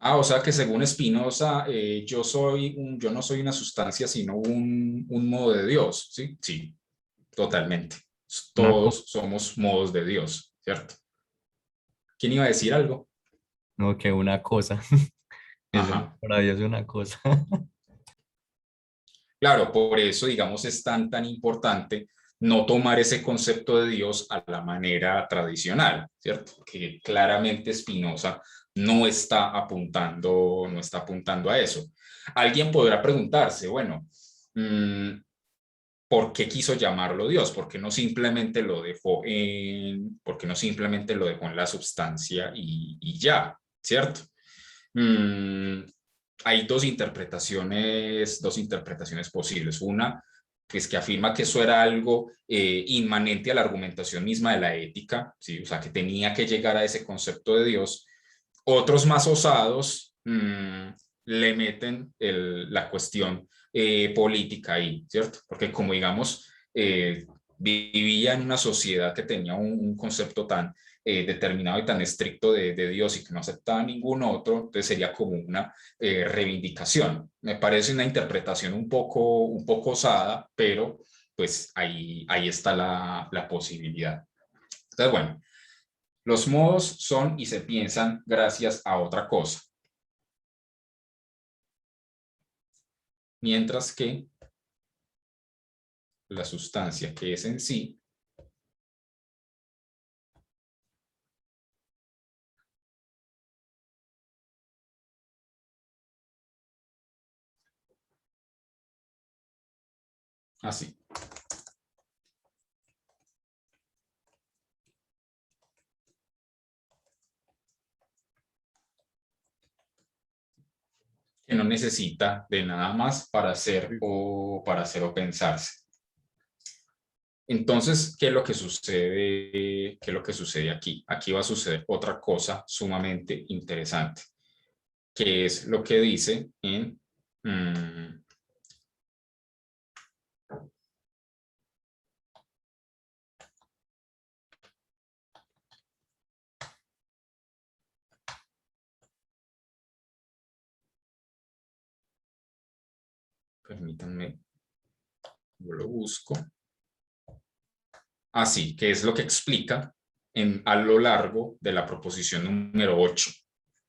o sea que según Spinoza, yo no soy una sustancia, sino un modo de Dios, ¿sí? Sí, totalmente. Una cosa, Todos somos modos de Dios, ¿cierto? ¿Quién iba a decir algo? no, que una cosa. Eso Ajá. para Dios es una cosa. Claro, por eso, digamos, es tan importante no tomar ese concepto de Dios a la manera tradicional, ¿cierto? Que claramente Spinoza no está apuntando a eso. Alguien podrá preguntarse, bueno, ¿por qué quiso llamarlo Dios? ¿Por qué no simplemente lo dejó en la substancia y ya, ¿cierto? Mm, Hay dos interpretaciones posibles. Una, pues que afirma que eso era algo inmanente a la argumentación misma de la ética, ¿sí? O sea, que tenía que llegar a ese concepto de Dios. Otros más osados le meten la cuestión política ahí, ¿cierto? Porque como digamos, vivía en una sociedad que tenía un concepto tan determinado y tan estricto de Dios y que no aceptaba ningún otro, entonces sería como una reivindicación. Me parece una interpretación un poco osada, pero pues ahí está la posibilidad. Entonces, bueno, los modos son y se piensan gracias a otra cosa, mientras que la sustancia que es en sí así. Que no necesita de nada más para hacer o pensarse. Entonces, ¿qué es lo que sucede? ¿Qué es lo que sucede aquí? Aquí va a suceder otra cosa sumamente interesante, que es lo que dice en... permítanme, yo lo busco. Así, que es lo que explica a lo largo de la proposición número 8,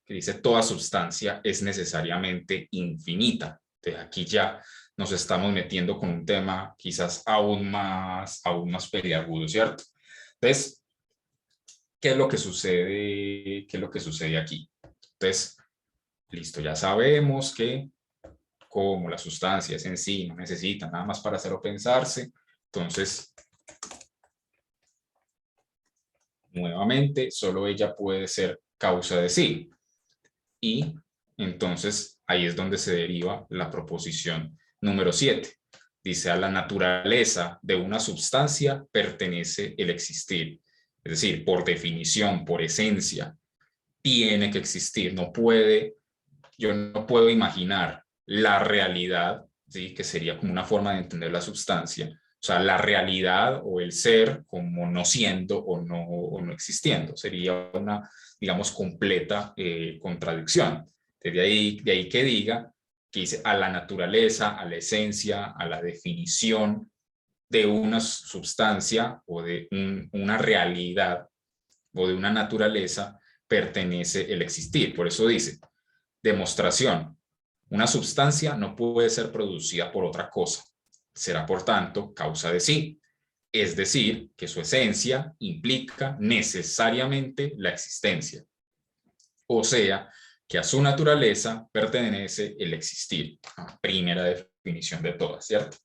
que dice toda sustancia es necesariamente infinita. Entonces aquí ya nos estamos metiendo con un tema quizás aún más peliagudo, ¿cierto? Entonces, ¿qué es lo que sucede? ¿Qué es lo que sucede aquí? Entonces, listo, ya sabemos que como la sustancia es en sí, no necesita nada más para hacerlo pensarse, entonces nuevamente, solo ella puede ser causa de sí. Y entonces ahí es donde se deriva la proposición número 7. Dice, a la naturaleza de una sustancia pertenece el existir. Es decir, por definición, por esencia, tiene que existir. Yo no puedo imaginar la realidad, ¿sí? Que sería como una forma de entender la sustancia, o sea, la realidad o el ser como no siendo o no existiendo. Sería una, digamos, completa contradicción. De ahí que diga que dice a la naturaleza, a la esencia, a la definición de una sustancia o de una realidad o de una naturaleza pertenece el existir. Por eso dice, demostración. Una sustancia no puede ser producida por otra cosa. Será, por tanto, causa de sí. Es decir, que su esencia implica necesariamente la existencia. O sea, que a su naturaleza pertenece el existir. Primera definición de todas, ¿cierto?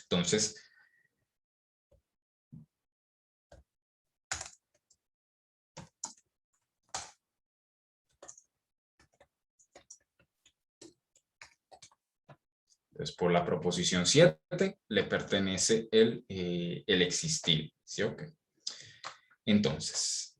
Entonces, Entonces, por la proposición 7 le pertenece el existir. ¿Sí? Ok. Entonces,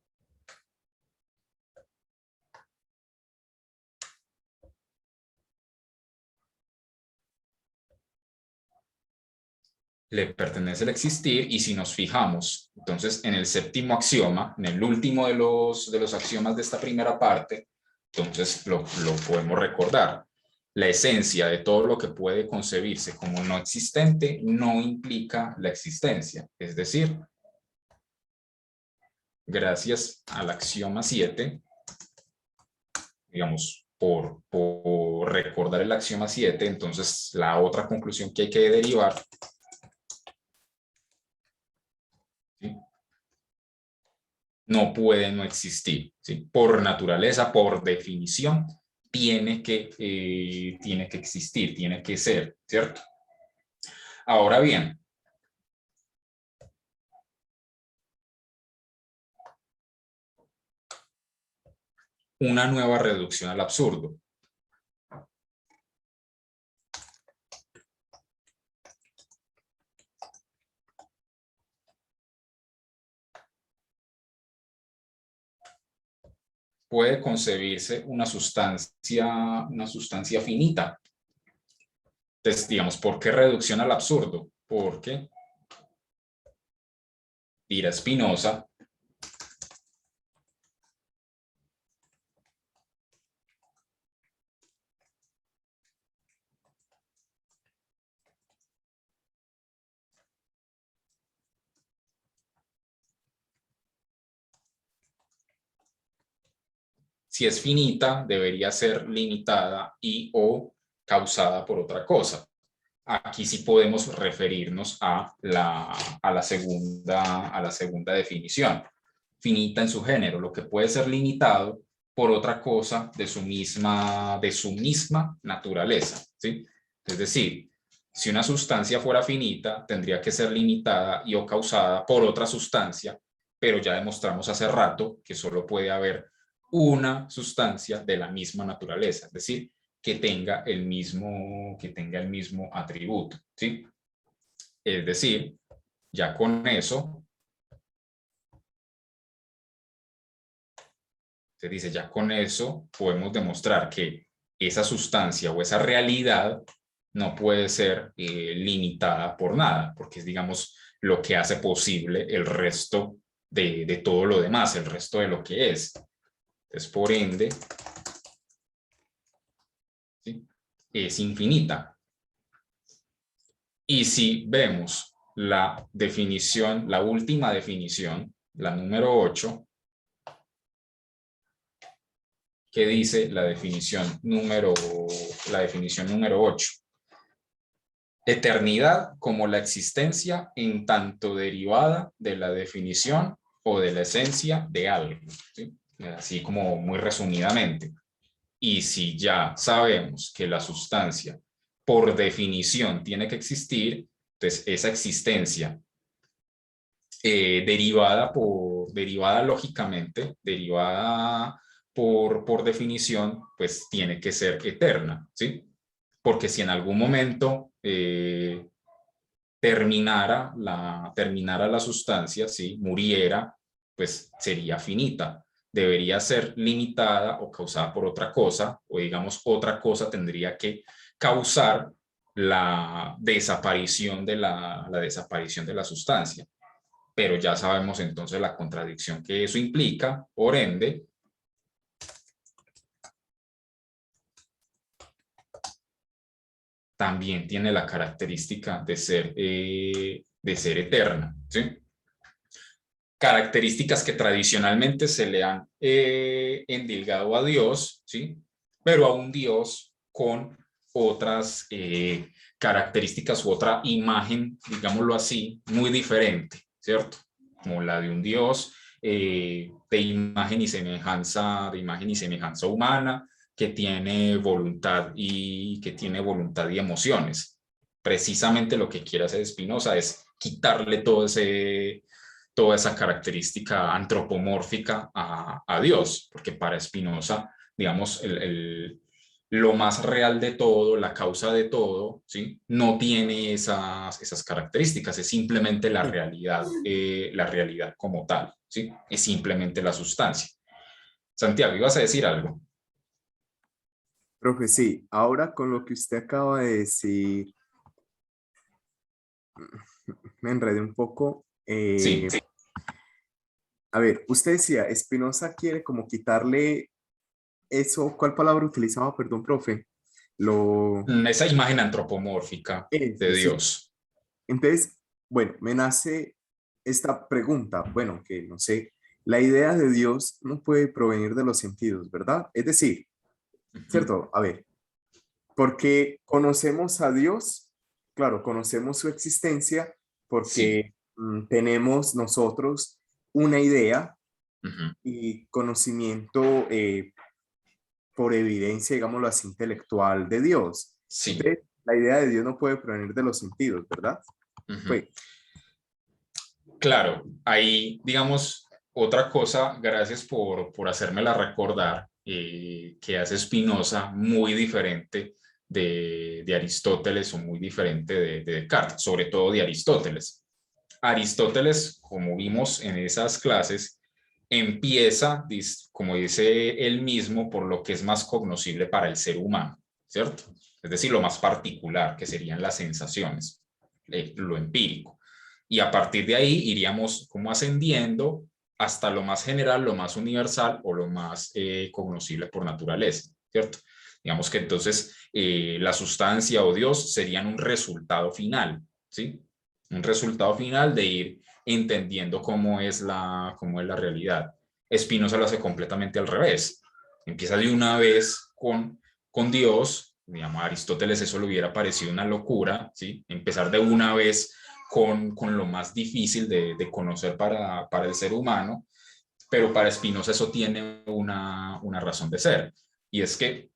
le pertenece el existir, y si nos fijamos, entonces en el séptimo axioma, en el último de los axiomas de esta primera parte, entonces lo podemos recordar. La esencia de todo lo que puede concebirse como no existente no implica la existencia. Es decir, gracias al axioma 7, digamos, por recordar el axioma 7, entonces la otra conclusión que hay que derivar, ¿sí?, no puede no existir, ¿sí? Por naturaleza, por definición, tiene que existir, tiene que ser, ¿cierto? Ahora bien, una nueva reducción al absurdo. Puede concebirse una sustancia finita. Entonces, digamos, ¿por qué reducción al absurdo? Porque, dirá Spinoza, si es finita, debería ser limitada y o causada por otra cosa. Aquí sí podemos referirnos a la segunda definición. Finita en su género, lo que puede ser limitado por otra cosa de su misma naturaleza, ¿sí? Es decir, si una sustancia fuera finita, tendría que ser limitada y o causada por otra sustancia, pero ya demostramos hace rato que solo puede haber una sustancia de la misma naturaleza, es decir, que tenga el mismo atributo, ¿sí? Es decir, ya con eso, se dice, ya con eso podemos demostrar que esa sustancia o esa realidad no puede ser limitada por nada, porque es, digamos, lo que hace posible el resto de todo lo demás, el resto de lo que es. Entonces, por ende, ¿sí?, es infinita. Y si vemos la definición, la última definición, la número 8, ¿qué dice la definición número 8? Eternidad como la existencia en tanto derivada de la definición o de la esencia de algo, ¿sí? Así como muy resumidamente. Y si ya sabemos que la sustancia por definición tiene que existir, entonces esa existencia derivada lógicamente, derivada por definición, pues tiene que ser eterna, ¿sí? Porque si en algún momento terminara la sustancia, ¿sí?, muriera, pues sería finita. Debería ser limitada o causada por otra cosa, o digamos otra cosa tendría que causar la desaparición de la sustancia. Pero ya sabemos entonces la contradicción que eso implica, por ende, también tiene la característica de ser eterna, ¿sí? Características que tradicionalmente se le han endilgado a Dios, ¿sí? Pero a un Dios con otras características u otra imagen, digámoslo así, muy diferente, ¿cierto? Como la de un Dios de imagen y semejanza humana, que tiene voluntad y emociones. Precisamente lo que quiere hacer Spinoza es quitarle toda esa característica antropomórfica a Dios, porque para Spinoza, digamos, lo más real de todo, la causa de todo, ¿sí? No tiene esas características, es simplemente la realidad como tal, ¿sí? Es simplemente la sustancia. Santiago, ¿ibas a decir algo? Profe, sí, ahora con lo que usted acaba de decir, me enredé un poco. Sí, A ver, usted decía, Spinoza quiere como quitarle eso, ¿cuál palabra utilizaba? Perdón, profe. Lo... esa imagen antropomórfica de Eso, sí. Dios. Entonces, bueno, me nace esta pregunta, bueno, que no sé, la idea de Dios no puede provenir de los sentidos, ¿verdad? Es decir, Ujú. ¿cierto? A ver, porque conocemos a Dios, claro, conocemos su existencia Sí. porque tenemos nosotros una idea Ujú. y conocimiento por evidencia, digámoslo así, intelectual de Dios. Sí. Entonces, la idea de Dios no puede provenir de los sentidos, ¿verdad? Ujú. Pues, Claro, ahí, digamos, otra cosa, gracias por hacérmela recordar, que hace Spinoza muy diferente de Aristóteles o muy diferente de Descartes, sobre todo de Aristóteles. Aristóteles, como vimos en esas clases, empieza, como dice él mismo, por lo que es más cognoscible para el ser humano, ¿cierto? Es decir, lo más particular, que serían las sensaciones, lo empírico. Y a partir de ahí iríamos como ascendiendo hasta lo más general, lo más universal o lo más cognoscible por naturaleza, ¿cierto? Digamos que entonces la sustancia o Dios serían un resultado final, ¿sí? Un resultado final de ir entendiendo cómo es la realidad. Spinoza lo hace completamente al revés. Empieza de una vez con Dios, digamos, a Aristóteles eso le hubiera parecido una locura, ¿sí? Empezar de una vez con lo más difícil de conocer para el ser humano, pero para Spinoza eso tiene una razón de ser, y es que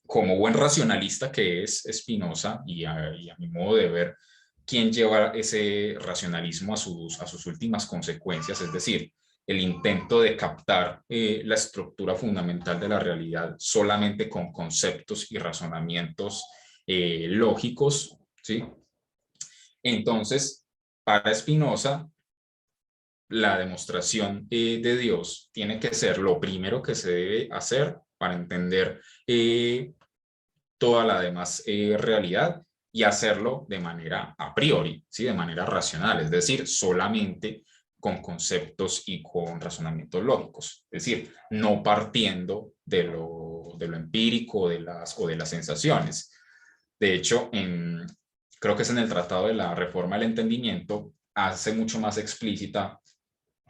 como buen racionalista que es Spinoza, y a mi modo de ver, quien lleva ese racionalismo a sus últimas consecuencias, es decir, el intento de captar la estructura fundamental de la realidad solamente con conceptos y razonamientos lógicos, ¿sí? Entonces, para Spinoza, la demostración de Dios tiene que ser lo primero que se debe hacer para entender toda la demás realidad, y hacerlo de manera a priori, ¿sí? De manera racional, es decir, solamente con conceptos y con razonamientos lógicos, es decir, no partiendo de lo empírico o de las sensaciones. De hecho, creo que es en el Tratado de la Reforma del Entendimiento, hace mucho más explícita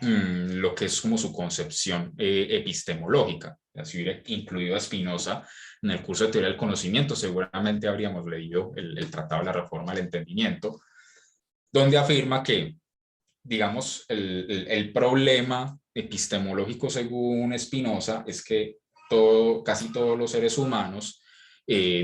lo que es como su concepción epistemológica. Si hubiera incluido a Spinoza en el curso de teoría del conocimiento, seguramente habríamos leído el Tratado de la Reforma del Entendimiento, donde afirma que, digamos, el problema epistemológico según Spinoza es que casi todos los seres humanos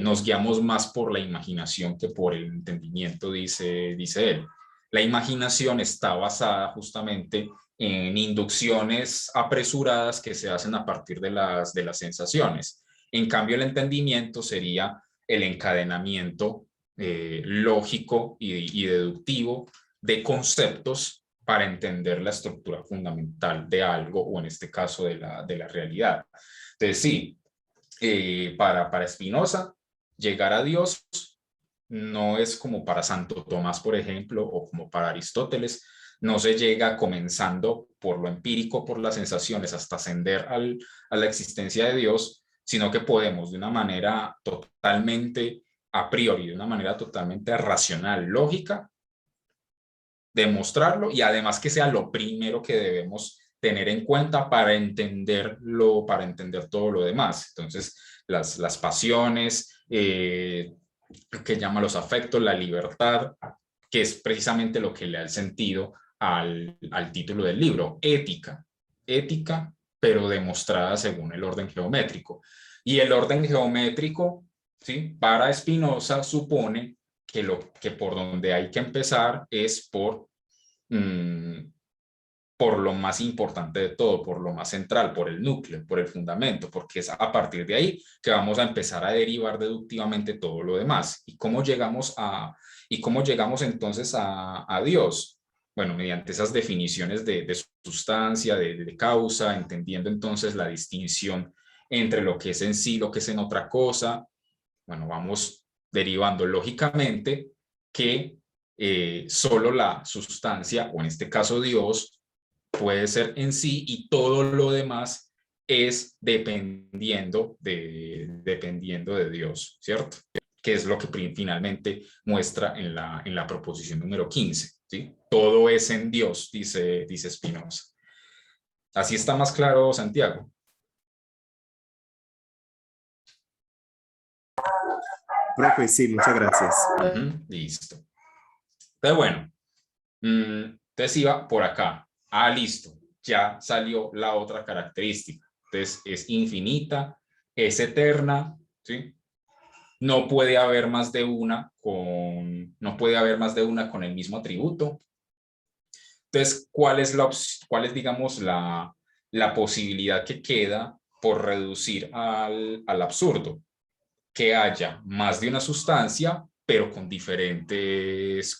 nos guiamos más por la imaginación que por el entendimiento, dice él. La imaginación está basada justamente en inducciones apresuradas que se hacen a partir de las sensaciones. En cambio, el entendimiento sería el encadenamiento lógico y deductivo de conceptos para entender la estructura fundamental de algo, o en este caso de la realidad. Entonces, sí, para Spinoza, llegar a Dios no es como para Santo Tomás, por ejemplo, o como para Aristóteles. No se llega comenzando por lo empírico, por las sensaciones, hasta ascender a la existencia de Dios, sino que podemos de una manera totalmente a priori, de una manera totalmente racional, lógica, demostrarlo, y además que sea lo primero que debemos tener en cuenta para entender todo lo demás. Entonces, las pasiones, que llama los afectos, la libertad, que es precisamente lo que le da el sentido al título del libro, ética, pero demostrada según el orden geométrico. Y el orden geométrico, ¿sí? Para Spinoza supone que por donde hay que empezar es por por lo más importante de todo, por lo más central, por el núcleo, por el fundamento, porque es a partir de ahí que vamos a empezar a derivar deductivamente todo lo demás. ¿Y cómo llegamos entonces a Dios? Bueno, mediante esas definiciones de sustancia, de causa, entendiendo entonces la distinción entre lo que es en sí, lo que es en otra cosa. Bueno, vamos derivando lógicamente que solo la sustancia, o en este caso Dios, puede ser en sí, y todo lo demás es dependiendo de Dios, ¿cierto? Que es lo que finalmente muestra en la proposición número 15, ¿sí? Todo es en Dios, dice Spinoza. ¿Así está más claro, Santiago? Profe, sí, muchas gracias. Listo. Entonces, bueno, entonces iba por acá. Ah, listo. Ya salió la otra característica. Entonces es infinita, es eterna, ¿sí? No puede haber más de una con el mismo atributo. Entonces, ¿cuál es, digamos, la posibilidad que queda por reducir al absurdo? Que haya más de una sustancia, pero con diferentes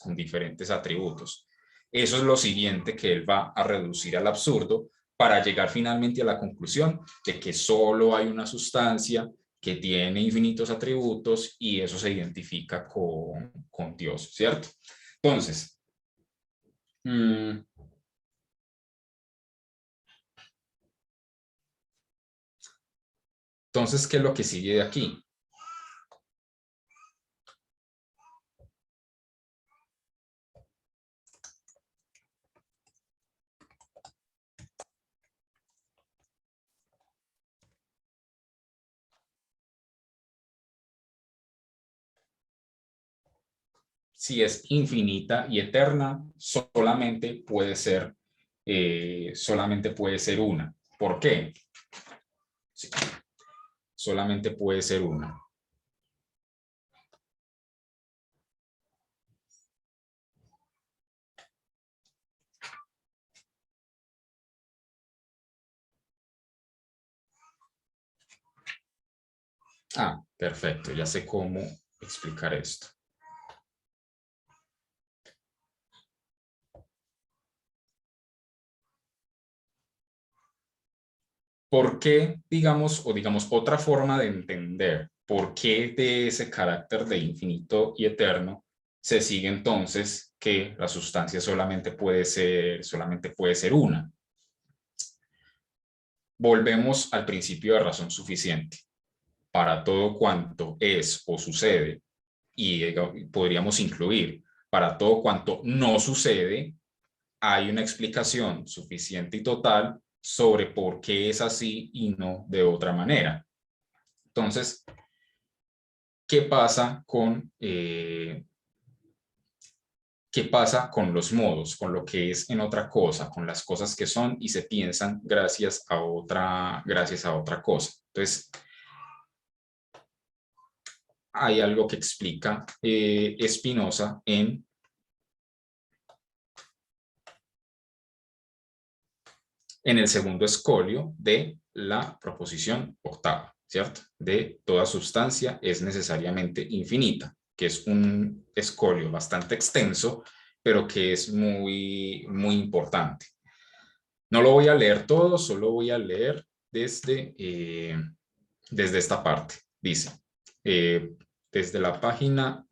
atributos. Eso es lo siguiente que él va a reducir al absurdo para llegar finalmente a la conclusión de que solo hay una sustancia que tiene infinitos atributos y eso se identifica con Dios, ¿cierto? Entonces, ¿qué es lo que sigue de aquí? Si es infinita y eterna, solamente puede ser una. ¿Por qué? Sí, solamente puede ser una. Ah, perfecto, ya sé cómo explicar esto. ¿Por qué, digamos otra forma de entender por qué de ese carácter de infinito y eterno se sigue entonces que la sustancia solamente puede ser una? Volvemos al principio de razón suficiente. Para todo cuanto es o sucede, y podríamos incluir para todo cuanto no sucede, hay una explicación suficiente y total sobre por qué es así y no de otra manera. Entonces, ¿qué pasa con los modos, con lo que es en otra cosa, con las cosas que son y se piensan gracias a otra cosa? Entonces, hay algo que explica Spinoza en el segundo escolio de la proposición octava, ¿cierto? De toda sustancia es necesariamente infinita, que es un escolio bastante extenso, pero que es muy, muy importante. No lo voy a leer todo, solo voy a leer desde esta parte. Dice, desde la página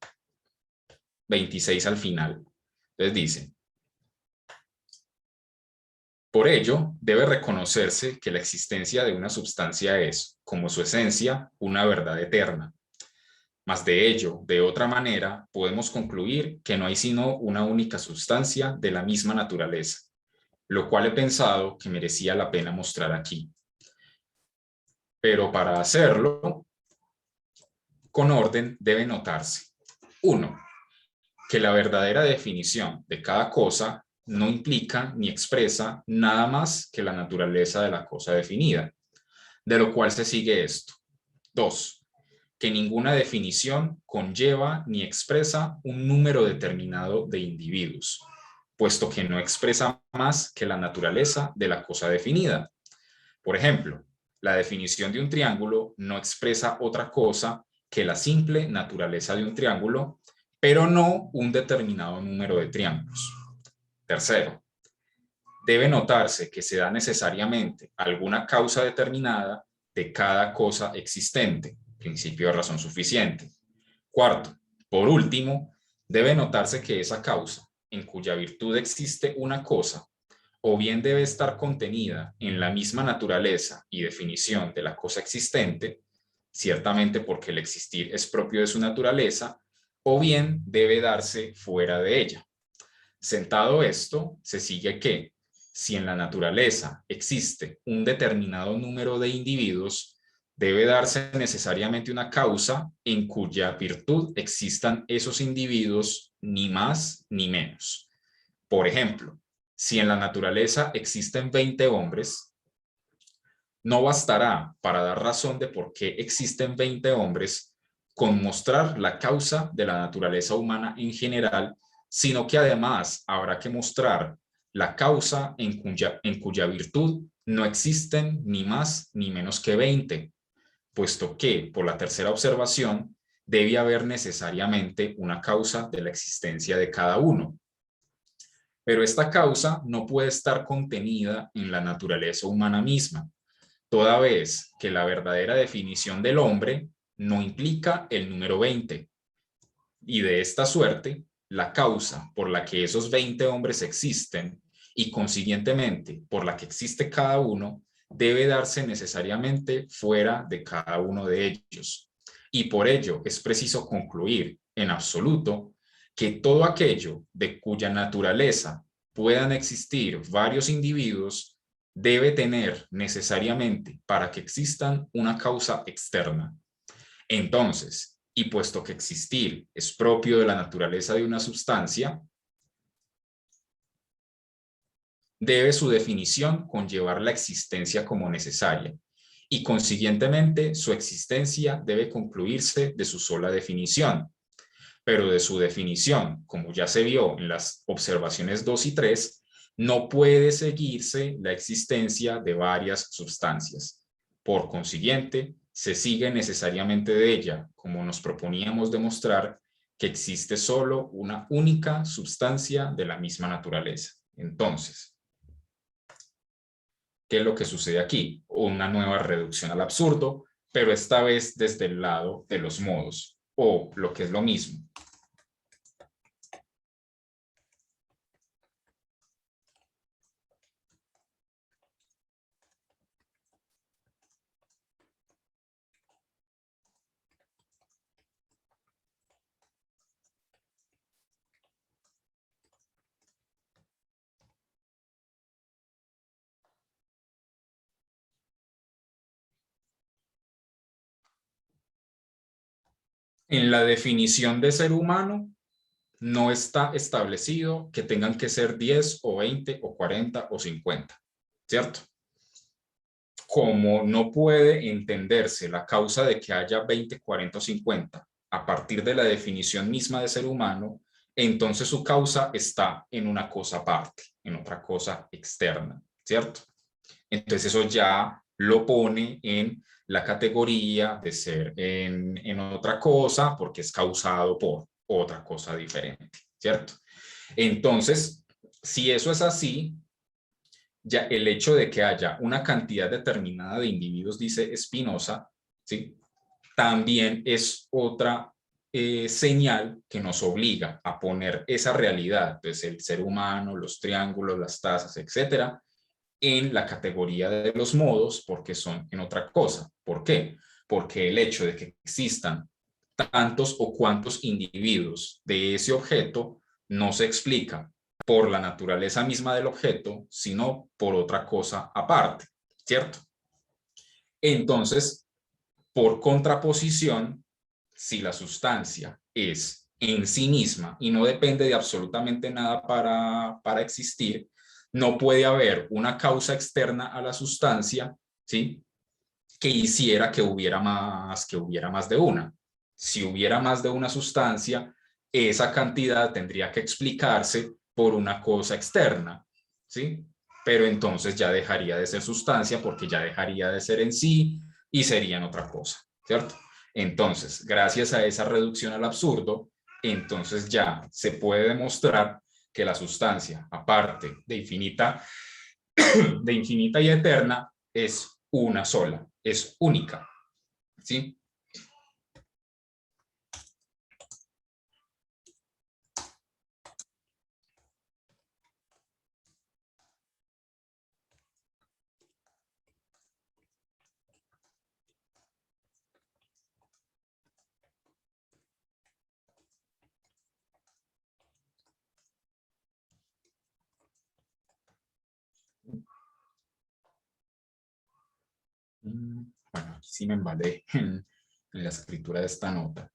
26 al final. Entonces dice, por ello, debe reconocerse que la existencia de una sustancia es, como su esencia, una verdad eterna. Mas de ello, de otra manera, podemos concluir que no hay sino una única sustancia de la misma naturaleza, lo cual he pensado que merecía la pena mostrar aquí. Pero para hacerlo, con orden debe notarse: 1. Que la verdadera definición de cada cosa no implica ni expresa nada más que la naturaleza de la cosa definida, de lo cual se sigue esto. 2. Que ninguna definición conlleva ni expresa un número determinado de individuos, puesto que no expresa más que la naturaleza de la cosa definida. Por ejemplo, la definición de un triángulo no expresa otra cosa que la simple naturaleza de un triángulo, pero no un determinado número de triángulos. Tercero, debe notarse que se da necesariamente alguna causa determinada de cada cosa existente, principio de razón suficiente. Cuarto, por último, debe notarse que esa causa, en cuya virtud existe una cosa, o bien debe estar contenida en la misma naturaleza y definición de la cosa existente, ciertamente porque el existir es propio de su naturaleza, o bien debe darse fuera de ella. Sentado esto, se sigue que, si en la naturaleza existe un determinado número de individuos, debe darse necesariamente una causa en cuya virtud existan esos individuos, ni más ni menos. Por ejemplo, si en la naturaleza existen 20 hombres, no bastará para dar razón de por qué existen 20 hombres con mostrar la causa de la naturaleza humana en general, sino que además habrá que mostrar la causa en cuya virtud no existen ni más ni menos que 20, puesto que, por la tercera observación, debe haber necesariamente una causa de la existencia de cada uno. Pero esta causa no puede estar contenida en la naturaleza humana misma, toda vez que la verdadera definición del hombre no implica el número 20. Y de esta suerte, la causa por la que esos 20 hombres existen y consiguientemente por la que existe cada uno, debe darse necesariamente fuera de cada uno de ellos. Y por ello es preciso concluir en absoluto que todo aquello de cuya naturaleza puedan existir varios individuos debe tener necesariamente para que existan una causa externa. Entonces, y puesto que existir es propio de la naturaleza de una sustancia, debe su definición conllevar la existencia como necesaria, y consiguientemente su existencia debe concluirse de su sola definición. Pero de su definición, como ya se vio en las observaciones 2 y 3, no puede seguirse la existencia de varias sustancias. Por consiguiente, se sigue necesariamente de ella, como nos proponíamos demostrar, que existe solo una única sustancia de la misma naturaleza. Entonces, ¿qué es lo que sucede aquí? Una nueva reducción al absurdo, pero esta vez desde el lado de los modos, o lo que es lo mismo. En la definición de ser humano, no está establecido que tengan que ser 10 o 20 o 40 o 50, ¿cierto? Como no puede entenderse la causa de que haya 20, 40 o 50 a partir de la definición misma de ser humano, entonces su causa está en una cosa aparte, en otra cosa externa, ¿cierto? Entonces eso ya lo pone en la categoría de ser en otra cosa porque es causado por otra cosa diferente, ¿cierto? Entonces, si eso es así, ya el hecho de que haya una cantidad determinada de individuos, dice Spinoza, ¿sí? También es otra señal que nos obliga a poner esa realidad, entonces el ser humano, los triángulos, las tazas, etcétera, en la categoría de los modos porque son en otra cosa. ¿Por qué? Porque el hecho de que existan tantos o cuantos individuos de ese objeto no se explica por la naturaleza misma del objeto, sino por otra cosa aparte, ¿cierto? Entonces, por contraposición, si la sustancia es en sí misma y no depende de absolutamente nada para existir, no puede haber una causa externa a la sustancia, ¿sí? Que hiciera que hubiera más de una. Si hubiera más de una sustancia, esa cantidad tendría que explicarse por una cosa externa, ¿sí? Pero entonces ya dejaría de ser sustancia porque ya dejaría de ser en sí y serían otra cosa, ¿cierto? Entonces, gracias a esa reducción al absurdo, entonces ya se puede demostrar que la sustancia, aparte de infinita y eterna, es una sola, es única, ¿sí? Bueno, aquí sí me embalé en la escritura de esta nota.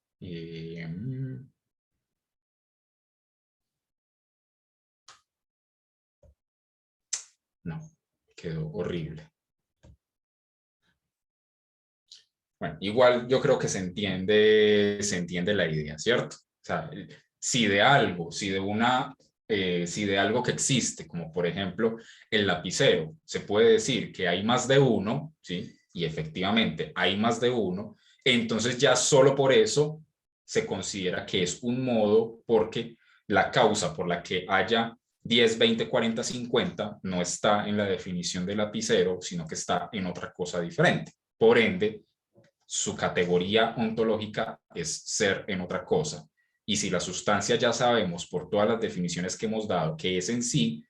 No, quedó horrible. Bueno, igual yo creo que se entiende la idea, ¿cierto? O sea, si de algo, si de algo que existe, como por ejemplo el lapicero, se puede decir que hay más de uno, ¿sí? Y efectivamente hay más de uno, entonces ya solo por eso se considera que es un modo porque la causa por la que haya 10, 20, 40, 50 no está en la definición del lapicero, sino que está en otra cosa diferente. Por ende, su categoría ontológica es ser en otra cosa. Y si la sustancia ya sabemos por todas las definiciones que hemos dado que es en sí,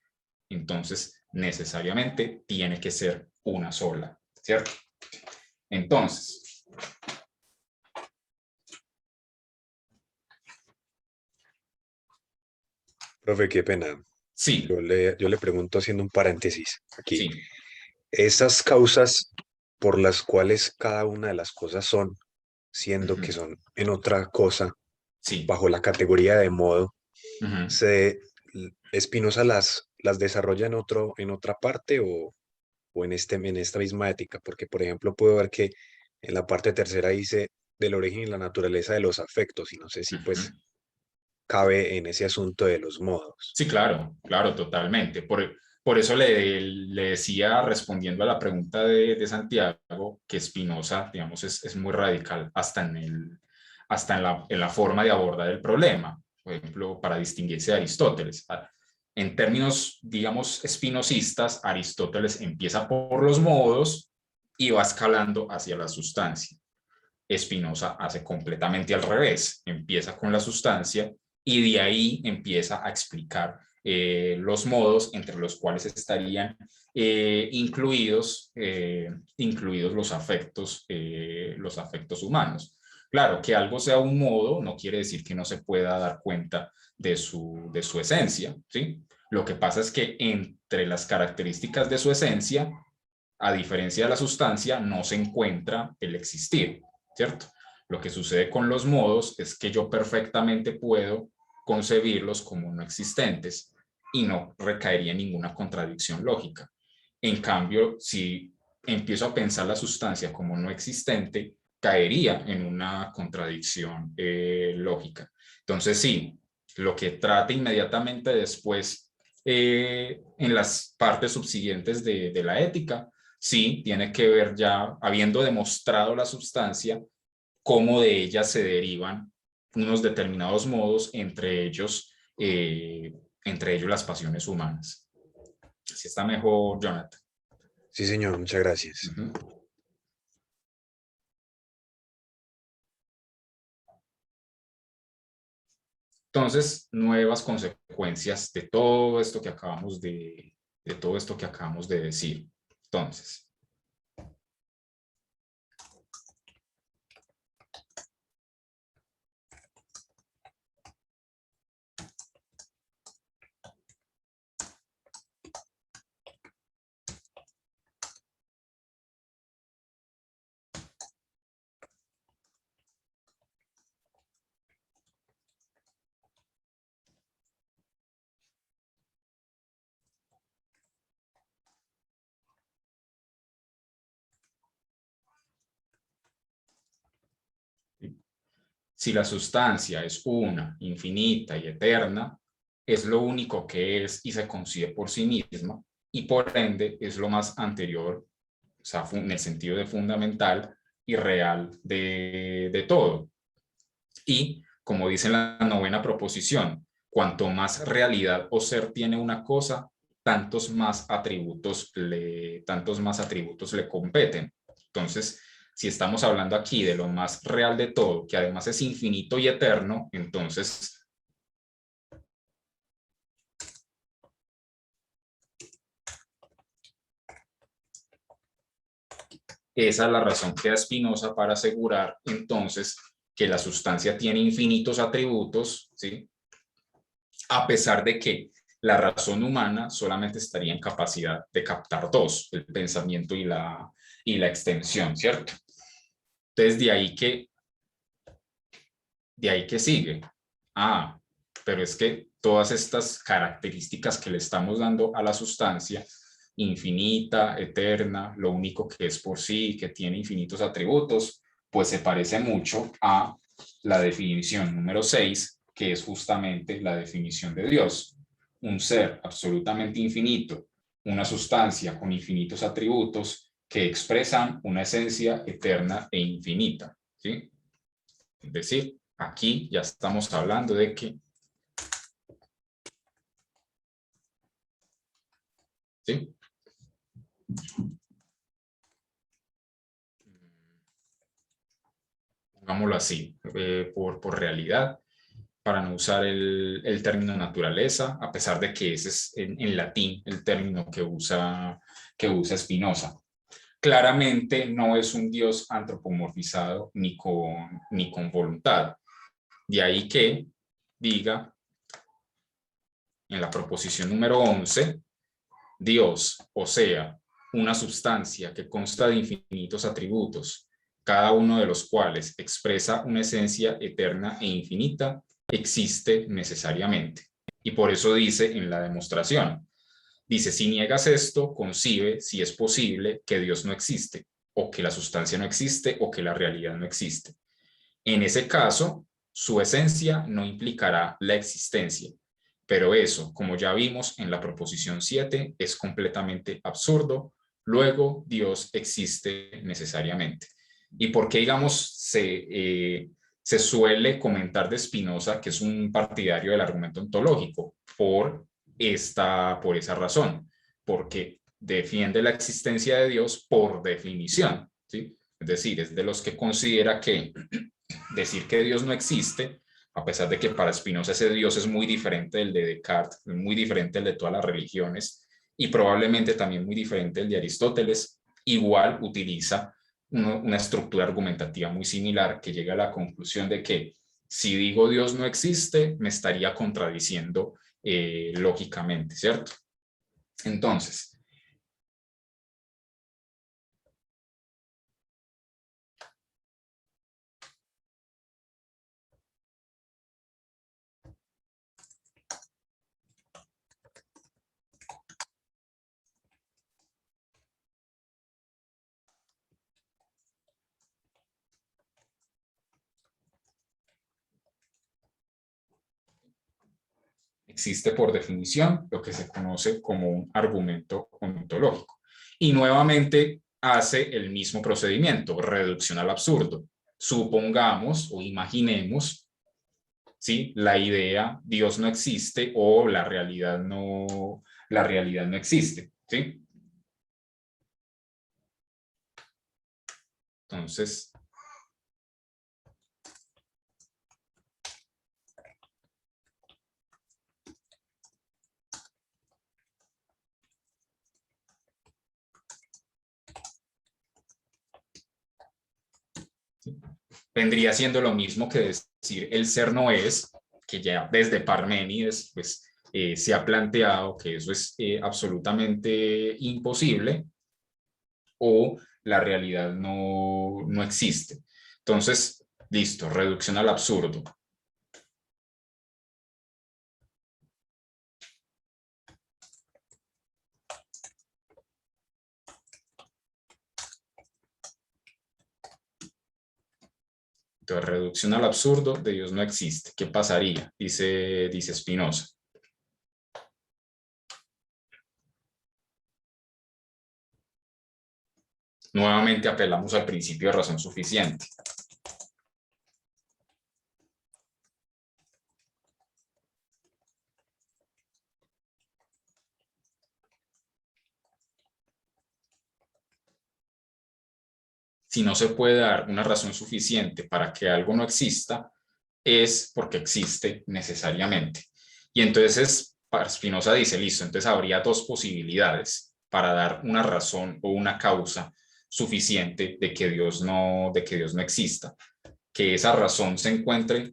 entonces necesariamente tiene que ser una sola, ¿cierto? Entonces, Profe, qué pena. sí, Yo le pregunto haciendo un paréntesis aquí. sí, Esas causas por las cuales cada una de las cosas son, siendo que uh-huh, son en otra cosa, sí, bajo la categoría de modo, uh-huh. se Spinoza las desarrolla en otra parte o en esta misma ética, porque por ejemplo puedo ver que en la parte tercera dice del origen y la naturaleza de los afectos, y no sé si Uh-huh. pues cabe en ese asunto de los modos. Sí, claro, claro, totalmente. Por eso le decía, respondiendo a la pregunta de Santiago, que Spinoza, digamos, es muy radical hasta en la forma de abordar el problema. Por ejemplo, para distinguirse de Aristóteles. En términos, digamos, espinosistas, Aristóteles empieza por los modos y va escalando hacia la sustancia. Spinoza hace completamente al revés, empieza con la sustancia y de ahí empieza a explicar los modos entre los cuales estarían incluidos los afectos humanos. Claro, que algo sea un modo no quiere decir que no se pueda dar cuenta de su esencia, ¿sí? Lo que pasa es que entre las características de su esencia, a diferencia de la sustancia, no se encuentra el existir, ¿cierto? Lo que sucede con los modos es que yo perfectamente puedo concebirlos como no existentes y no recaería en ninguna contradicción lógica. En cambio, si empiezo a pensar la sustancia como no existente, caería en una contradicción lógica. Entonces, sí, lo que trate inmediatamente después en las partes subsiguientes de la ética, sí, tiene que ver ya, habiendo demostrado la sustancia, cómo de ella se derivan unos determinados modos, entre ellos las pasiones humanas. Así está mejor, Jonathan. Sí, señor, muchas gracias. Uh-huh. Entonces, nuevas consecuencias de todo esto que de todo esto que acabamos de decir. Entonces, si la sustancia es una, infinita y eterna, es lo único que es y se concibe por sí misma, y por ende es lo más anterior, o sea, en el sentido de fundamental y real de todo. Y como dice la novena proposición, cuanto más realidad o ser tiene una cosa, tantos más atributos le competen. Entonces, si estamos hablando aquí de lo más real de todo, que además es infinito y eterno, entonces esa es la razón que da Spinoza para asegurar entonces que la sustancia tiene infinitos atributos, ¿sí? A pesar de que la razón humana solamente estaría en capacidad de captar dos, el pensamiento y la extensión, ¿cierto? Entonces, de ahí que sigue. Ah, pero es que todas estas características que le estamos dando a la sustancia, infinita, eterna, lo único que es por sí, que tiene infinitos atributos, pues se parece mucho a la definición número 6, que es justamente la definición de Dios. Un ser absolutamente infinito, una sustancia con infinitos atributos que expresan una esencia eterna e infinita, ¿sí? Es decir, aquí ya estamos hablando de que, ¿sí? Pongámoslo así, por realidad, para no usar el término naturaleza, a pesar de que ese es en latín el término que usa Spinoza. Claramente no es un Dios antropomorfizado ni con voluntad. De ahí que diga en la proposición número 11, Dios, o sea, una sustancia que consta de infinitos atributos, cada uno de los cuales expresa una esencia eterna e infinita, existe necesariamente. Y por eso dice en la demostración, dice, si niegas esto, concibe, si es posible, que Dios no existe, o que la sustancia no existe, o que la realidad no existe. En ese caso, su esencia no implicará la existencia, pero eso, como ya vimos en la proposición 7, es completamente absurdo. Luego, Dios existe necesariamente. ¿Y por qué, digamos, se suele comentar de Spinoza que es un partidario del argumento ontológico? Por esa razón, porque defiende la existencia de Dios por definición, ¿sí? Es decir, es de los que considera que decir que Dios no existe, a pesar de que para Spinoza ese Dios es muy diferente del de Descartes, muy diferente del de todas las religiones y probablemente también muy diferente del de Aristóteles, igual utiliza una estructura argumentativa muy similar que llega a la conclusión de que si digo Dios no existe, me estaría contradiciendo lógicamente, ¿cierto? Entonces, existe por definición lo que se conoce como un argumento ontológico. Y nuevamente hace el mismo procedimiento, reducción al absurdo. Supongamos o imaginemos, ¿sí? La idea Dios no existe o la realidad no existe, ¿sí? Entonces, vendría siendo lo mismo que decir el ser no es, que ya desde Parménides pues, se ha planteado que eso es absolutamente imposible o la realidad no existe. Entonces, listo, reducción al absurdo. Entonces, reducción al absurdo de Dios no existe. ¿Qué pasaría? Dice Spinoza. Nuevamente apelamos al principio de razón suficiente. Si no se puede dar una razón suficiente para que algo no exista, es porque existe necesariamente. Y entonces Spinoza dice, listo, entonces habría dos posibilidades para dar una razón o una causa suficiente de que Dios no exista. Que esa razón se encuentre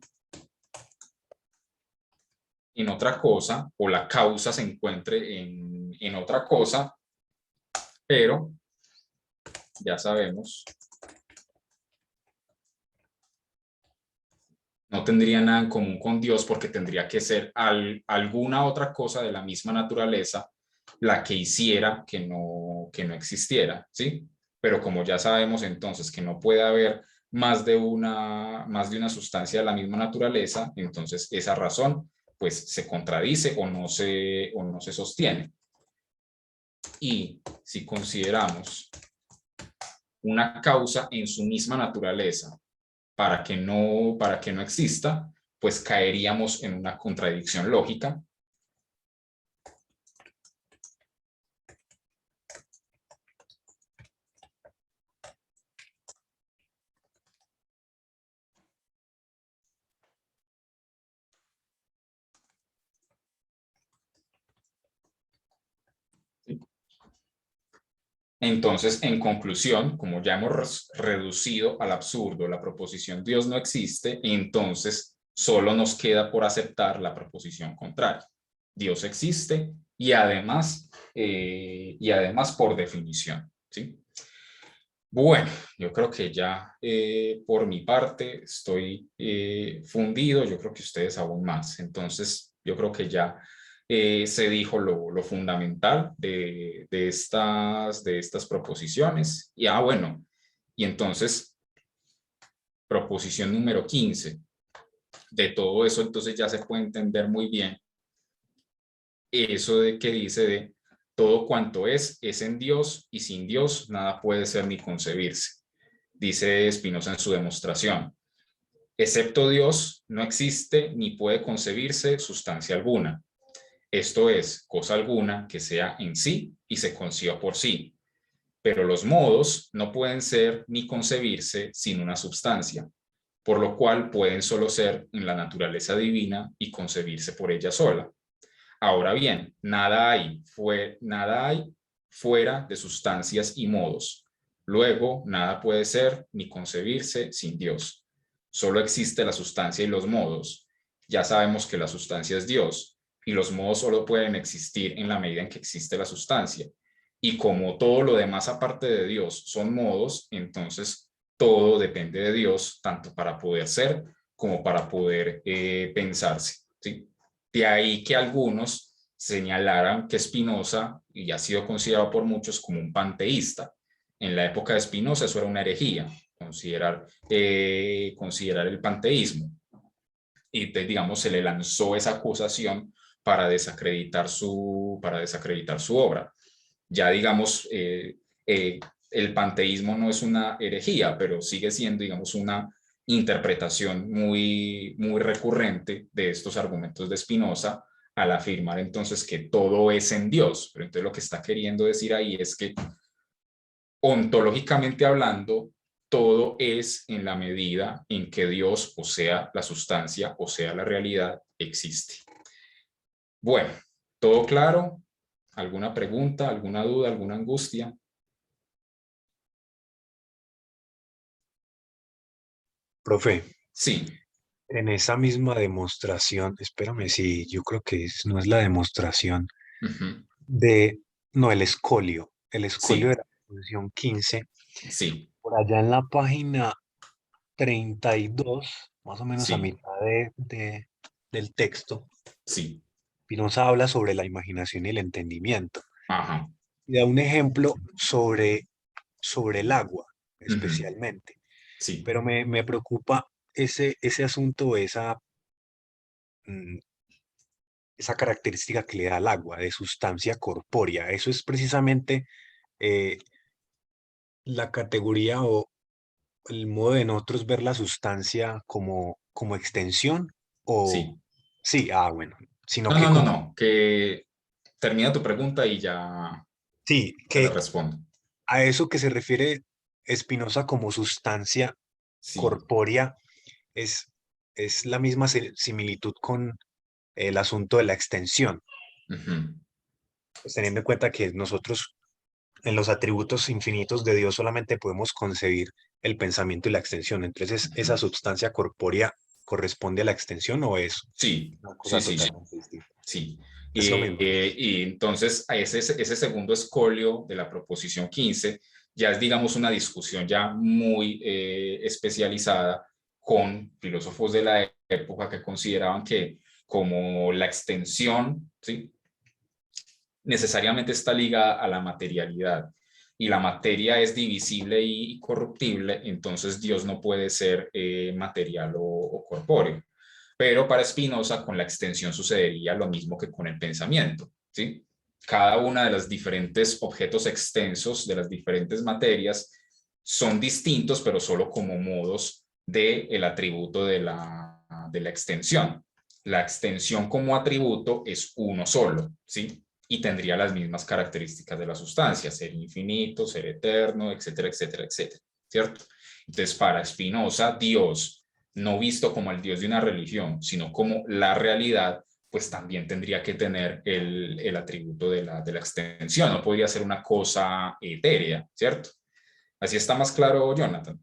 en otra cosa o la causa se encuentre en otra cosa, pero ya sabemos, no tendría nada en común con Dios porque tendría que ser alguna otra cosa de la misma naturaleza la que hiciera que no existiera, ¿sí? Pero como ya sabemos entonces que no puede haber más de una sustancia de la misma naturaleza, entonces esa razón pues se contradice o no se sostiene. Y si consideramos una causa en su misma naturaleza para que no exista, pues caeríamos en una contradicción lógica. Entonces, en conclusión, como ya hemos reducido al absurdo la proposición Dios no existe, entonces solo nos queda por aceptar la proposición contraria. Dios existe y además por definición, ¿sí? Bueno, yo creo que ya por mi parte estoy fundido, yo creo que ustedes aún más. Entonces, yo creo que ya se dijo lo fundamental de estas proposiciones. Y bueno, y entonces, proposición número 15. De todo eso, entonces ya se puede entender muy bien eso de que dice de todo cuanto es en Dios y sin Dios nada puede ser ni concebirse. Dice Spinoza en su demostración. Excepto Dios, no existe ni puede concebirse sustancia alguna. Esto es, cosa alguna que sea en sí y se conciba por sí. Pero los modos no pueden ser ni concebirse sin una sustancia, por lo cual pueden solo ser en la naturaleza divina y concebirse por ella sola. Ahora bien, nada hay fuera de sustancias y modos. Luego, nada puede ser ni concebirse sin Dios. Solo existe la sustancia y los modos. Ya sabemos que la sustancia es Dios y los modos solo pueden existir en la medida en que existe la sustancia. Y como todo lo demás aparte de Dios son modos, entonces todo depende de Dios, tanto para poder ser como para poder pensarse, ¿sí? De ahí que algunos señalaran que Spinoza, y ha sido considerado por muchos como un panteísta. En la época de Spinoza eso era una herejía, considerar el panteísmo. Y digamos, se le lanzó esa acusación para desacreditar su obra. Ya digamos, el panteísmo no es una herejía, pero sigue siendo, digamos, una interpretación muy, muy recurrente de estos argumentos de Spinoza al afirmar entonces que todo es en Dios. Pero entonces lo que está queriendo decir ahí es que ontológicamente hablando, todo es en la medida en que Dios, o sea, la sustancia, o sea, la realidad, existe. Bueno, ¿todo claro? ¿Alguna pregunta, alguna duda, alguna angustia? Profe, Sí. en esa misma demostración, espérame, sí, yo creo que no es la demostración Uh-huh. no, el escolio Sí. de la posición 15, Sí. por allá en la página 32, más o menos a Sí. mitad del texto, Sí. Spinoza habla sobre la imaginación y el entendimiento. Ajá. Y da un ejemplo sobre el agua, Uh-huh. especialmente. Sí. Pero me preocupa ese asunto, mm, esa característica que le da al agua de sustancia corpórea. Eso es precisamente eh, la categoría o el modo de nosotros ver la sustancia como extensión o Sí. sí, bueno, sino No, que no, no, como no, que termina tu pregunta y ya sí, te la que respondo. a eso que se refiere Spinoza como sustancia Sí. corpórea es la misma similitud con el asunto de la extensión, Ujú. pues teniendo en cuenta que nosotros en los atributos infinitos de Dios solamente podemos concebir el pensamiento y la extensión. Entonces, ¿esa Ujú. sustancia corpórea corresponde a la extensión o es Sí, una sí, cosa sí, sí, totalmente distinta? sí. Es lo mismo. Y entonces a ese segundo escolio de la proposición 15 ya es, digamos, una discusión ya muy especializada con filósofos de la época que consideraban que como la extensión, ¿sí?, necesariamente está ligada a la materialidad y la materia es divisible y corruptible, entonces Dios no puede ser material o corpóreo. Pero para Spinoza, con la extensión sucedería lo mismo que con el pensamiento, ¿sí? Cada una de los diferentes objetos extensos de las diferentes materias son distintos, pero solo como modos del atributo de la extensión. La extensión como atributo es uno solo, ¿sí? Y tendría las mismas características de la sustancia, ser infinito, ser eterno, etcétera, etcétera, etcétera, ¿cierto? Entonces, para Spinoza, Dios, no visto como el Dios de una religión, sino como la realidad, pues también tendría que tener el atributo de la extensión, no podría ser una cosa etérea, ¿cierto? Así está más claro, Jonathan.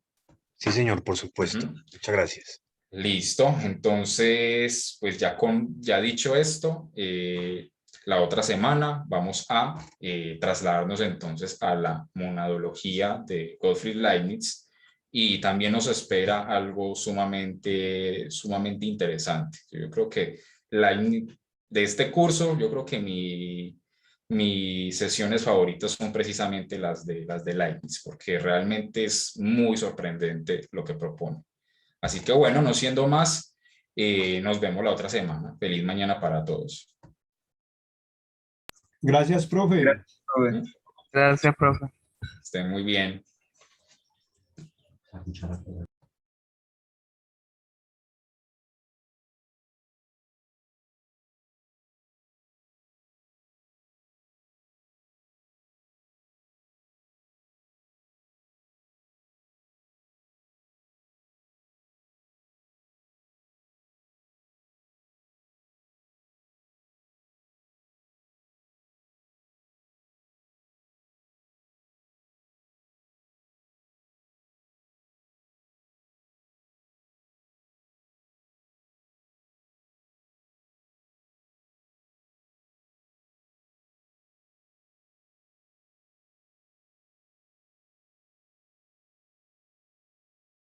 Sí, señor, por supuesto. Ujú. Muchas gracias. Listo, entonces, pues ya dicho esto, la otra semana vamos a trasladarnos entonces a la monadología de Gottfried Leibniz y también nos espera algo sumamente interesante. Yo creo que Leibniz, de este curso, yo creo que mis sesiones favoritas son precisamente las de Leibniz, porque realmente es muy sorprendente lo que propone. Así que bueno, no siendo más, nos vemos la otra semana. Feliz mañana para todos. Gracias, profe. Gracias, profe. ¿Mm? Gracias, profe. Estén muy bien.